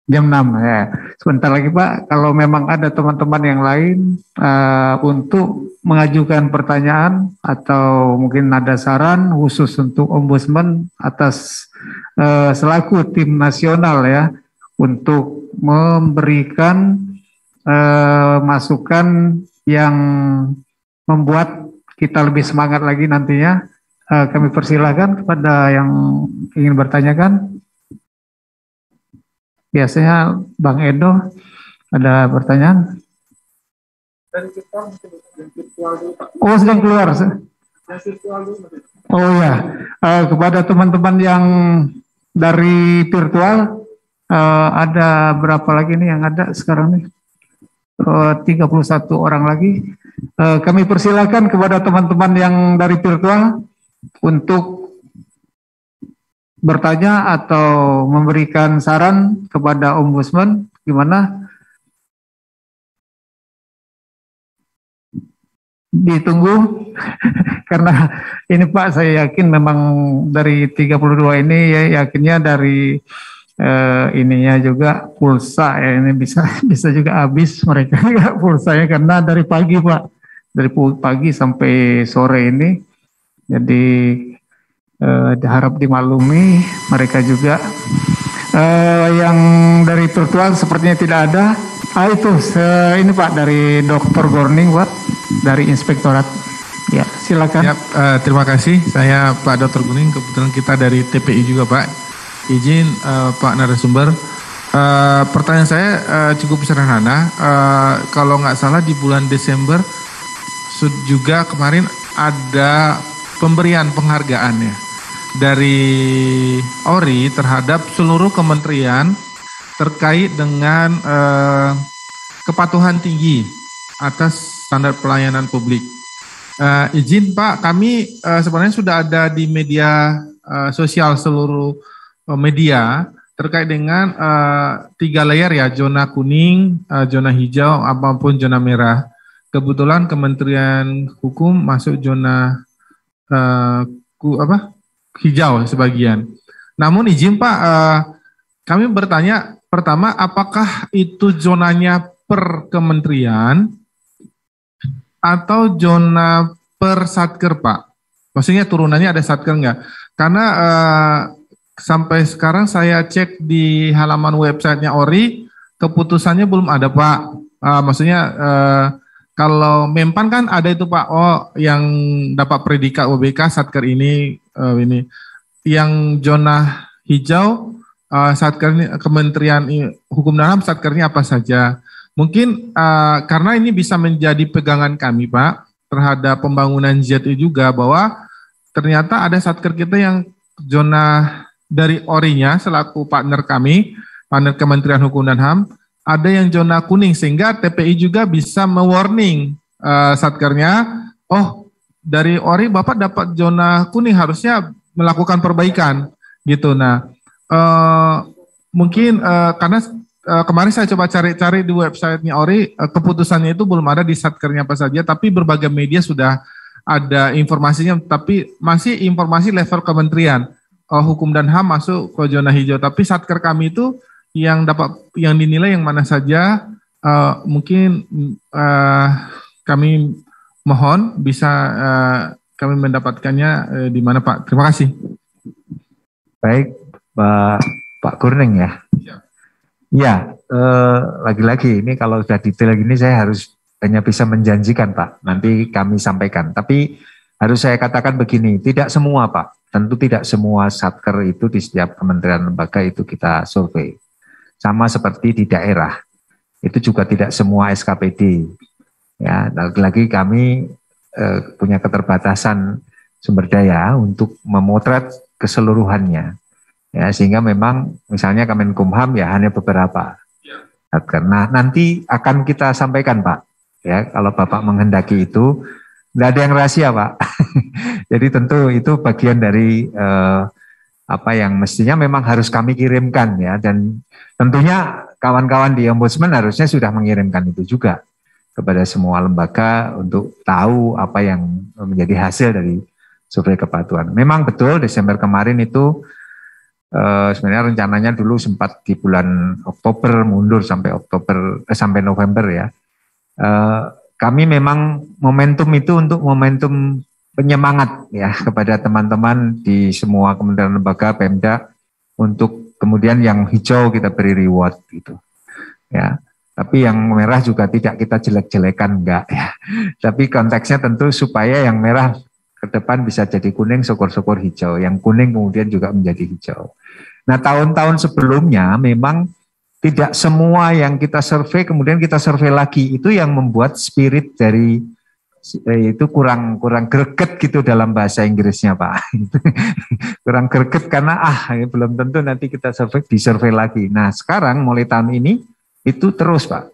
Jam 6 ya. Sebentar lagi Pak, kalau memang ada teman-teman yang lain untuk mengajukan pertanyaan atau mungkin ada saran khusus untuk Ombudsman atas selaku tim nasional ya, untuk memberikan masukan yang membuat kita lebih semangat lagi nantinya, kami persilakan kepada yang ingin bertanyakan. Biasanya Bang Edo ada pertanyaan. Oh, sedang keluar. Oh ya, kepada teman-teman yang dari virtual, ada berapa lagi nih yang ada sekarang nih? 31 orang lagi. Kami persilakan kepada teman-teman yang dari virtual untuk bertanya atau memberikan saran kepada Ombudsman, gimana? Ditunggu karena ini Pak, saya yakin memang dari 32 ini ya, yakinnya dari ininya juga pulsa ya, ini bisa juga habis mereka ya pulsanya, karena dari pagi Pak, dari pagi sampai sore ini, jadi diharap dimaklumi mereka juga. Yang dari virtual sepertinya tidak ada. Itu ini Pak dari Dr. Gorning Pak dari Inspektorat. Ya, silakan. Ya, terima kasih. Saya Pak Dr. Gorning, kebetulan kita dari TPI juga Pak. Izin Pak narasumber. Pertanyaan saya cukup sederhana. Kalau nggak salah di bulan Desember juga kemarin ada pemberian penghargaan ya dari ORI terhadap seluruh kementerian terkait dengan kepatuhan tinggi atas standar pelayanan publik. Izin Pak, kami sebenarnya sudah ada di media sosial seluruh media terkait dengan 3 layer ya, zona kuning, zona hijau, apapun zona merah. Kebetulan Kementerian Hukum masuk zona hijau sebagian. Namun izin Pak, kami bertanya pertama, apakah itu zonanya per kementerian atau zona per satker Pak? Maksudnya turunannya ada satker enggak? Karena sampai sekarang saya cek di halaman websitenya ORI, keputusannya belum ada Pak. Maksudnya kalau Mempan kan ada itu Pak, oh yang dapat predikat WBK satker ini, yang zona hijau satker Kementerian Hukum dan HAM satkernya apa saja. Mungkin karena ini bisa menjadi pegangan kami Pak terhadap pembangunan ZI juga, bahwa ternyata ada satker kita yang zona dari ORI-nya selaku partner kami, partner Kementerian Hukum dan HAM, ada yang zona kuning, sehingga TPI juga bisa mewarning satkernya, oh dari ORI Bapak dapat zona kuning, harusnya melakukan perbaikan gitu. Nah mungkin karena kemarin saya coba cari-cari di websitenya ORI, keputusannya itu belum ada di satkernya apa saja, tapi berbagai media sudah ada informasinya, tapi masih informasi level kementerian. Hukum dan HAM masuk ke zona hijau, tapi satker kami itu yang dinilai yang mana saja, mungkin kami mohon bisa kami mendapatkannya di mana Pak. Terima kasih. Baik Pak Gorning ya. Ya, lagi-lagi ini kalau sudah detail gini saya harus hanya bisa menjanjikan Pak, nanti kami sampaikan. Tapi harus saya katakan begini, tidak semua Pak, tentu tidak semua satker itu di setiap kementerian lembaga itu kita survei. Sama seperti di daerah, itu juga tidak semua SKPD. Ya, lagi-lagi kami punya keterbatasan sumber daya untuk memotret keseluruhannya. Ya, sehingga memang misalnya Kemenkumham ya hanya beberapa. Karena nanti akan kita sampaikan Pak, ya kalau Bapak menghendaki itu, tidak ada yang rahasia Pak. Jadi tentu itu bagian dari apa yang mestinya memang harus kami kirimkan ya, dan tentunya kawan-kawan di Ombudsman harusnya sudah mengirimkan itu juga kepada semua lembaga untuk tahu apa yang menjadi hasil dari survei kepatuhan. Memang betul Desember kemarin itu sebenarnya rencananya dulu sempat di bulan Oktober mundur sampai November ya. Kami memang momentum itu untuk momentum penyemangat ya kepada teman-teman di semua kementerian lembaga Pemda untuk kemudian yang hijau kita beri reward gitu. Ya. Tapi yang merah juga tidak kita jelek-jelekan enggak ya. Tapi konteksnya tentu supaya yang merah ke depan bisa jadi kuning, syukur-syukur hijau. Yang kuning kemudian juga menjadi hijau. Nah, tahun-tahun sebelumnya memang tidak semua yang kita survei kemudian kita survei lagi. Itu yang membuat spirit dari itu kurang greget gitu dalam bahasa Inggrisnya Pak. Kurang greget karena belum tentu nanti kita disurvei lagi. Nah, sekarang mulai tahun ini itu terus Pak.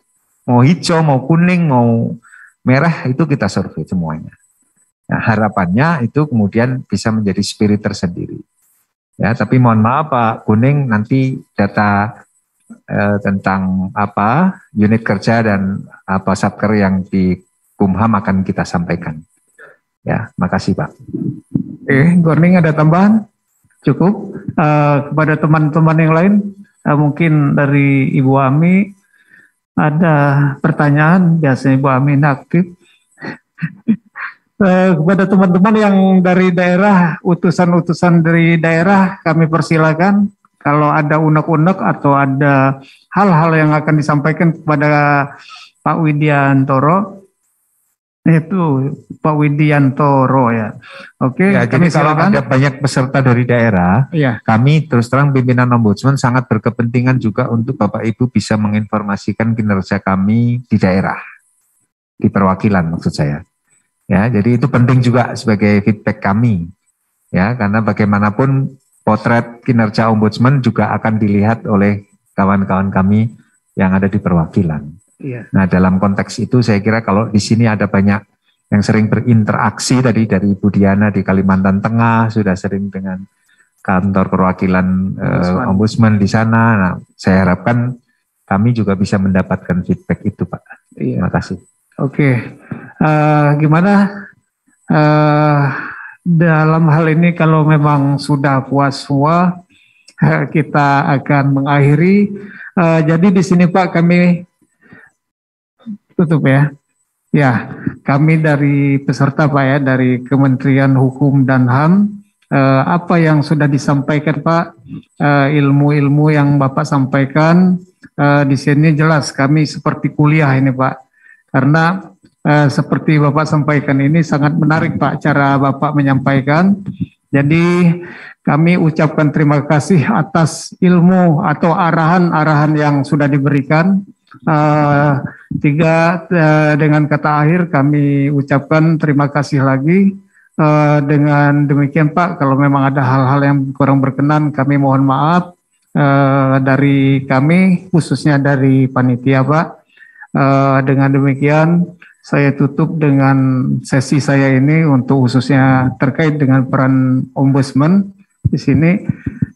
Mau hijau, mau kuning, mau merah itu kita survei semuanya. Nah, harapannya itu kemudian bisa menjadi spirit tersendiri. Ya, tapi mohon maaf Pak, kuning nanti data tentang apa unit kerja dan apa satker yang di Kumham akan kita sampaikan. Ya, makasih Pak. Gorning ada tambahan? Cukup. Kepada teman-teman yang lain, mungkin dari Ibu Ami ada pertanyaan, biasanya Ibu Ami aktif. Kepada teman-teman yang dari daerah, utusan-utusan dari daerah, kami persilakan kalau ada unek-unek atau ada hal-hal yang akan disampaikan kepada Pak Widiantoro, itu Pak Widiantoro ya. Oke, ya, kami jadi kalau silakan. ada banyak peserta dari daerah, ya. Kami terus terang pimpinan Ombudsman sangat berkepentingan juga untuk Bapak Ibu bisa menginformasikan kinerja kami di daerah, di perwakilan maksud saya. Ya, jadi itu penting juga sebagai feedback kami. Ya, karena bagaimanapun potret kinerja Ombudsman juga akan dilihat oleh kawan-kawan kami yang ada di perwakilan. Iya. Nah, dalam konteks itu saya kira kalau di sini ada banyak yang sering berinteraksi tadi dari Ibu Diana di Kalimantan Tengah, sudah sering dengan kantor perwakilan Ombudsman di sana. Nah, saya harapkan kami juga bisa mendapatkan feedback itu, Pak. Iya. Terima kasih. Oke. Gimana dalam hal ini kalau memang sudah puas semua, kita akan mengakhiri. Jadi di sini Pak kami tutup ya. Ya, kami dari peserta Pak ya, dari Kementerian Hukum dan HAM, apa yang sudah disampaikan Pak, ilmu-ilmu yang Bapak sampaikan, di sini jelas kami seperti kuliah ini Pak, karena seperti Bapak sampaikan ini sangat menarik Pak cara Bapak menyampaikan. Jadi kami ucapkan terima kasih atas ilmu atau arahan-arahan yang sudah diberikan. Dengan kata akhir kami ucapkan terima kasih lagi. Dengan demikian Pak, kalau memang ada hal-hal yang kurang berkenan kami mohon maaf dari kami khususnya dari panitia Pak. Dengan demikian saya tutup dengan sesi saya ini untuk khususnya terkait dengan peran Ombudsman di sini.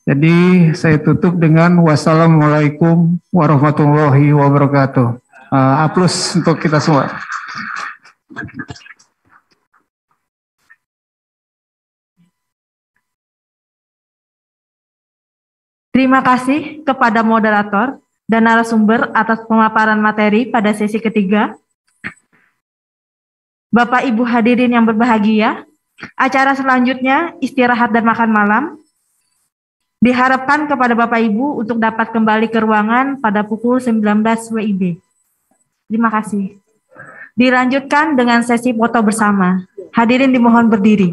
Jadi saya tutup dengan wassalamualaikum warahmatullahi wabarakatuh. Aplaus untuk kita semua. Terima kasih kepada moderator dan narasumber atas pemaparan materi pada sesi ketiga. Bapak Ibu hadirin yang berbahagia, acara selanjutnya istirahat dan makan malam Diharapkan kepada Bapak Ibu untuk dapat kembali ke ruangan pada pukul 19 WIB. Terima kasih. Dilanjutkan dengan sesi foto bersama. Hadirin dimohon berdiri.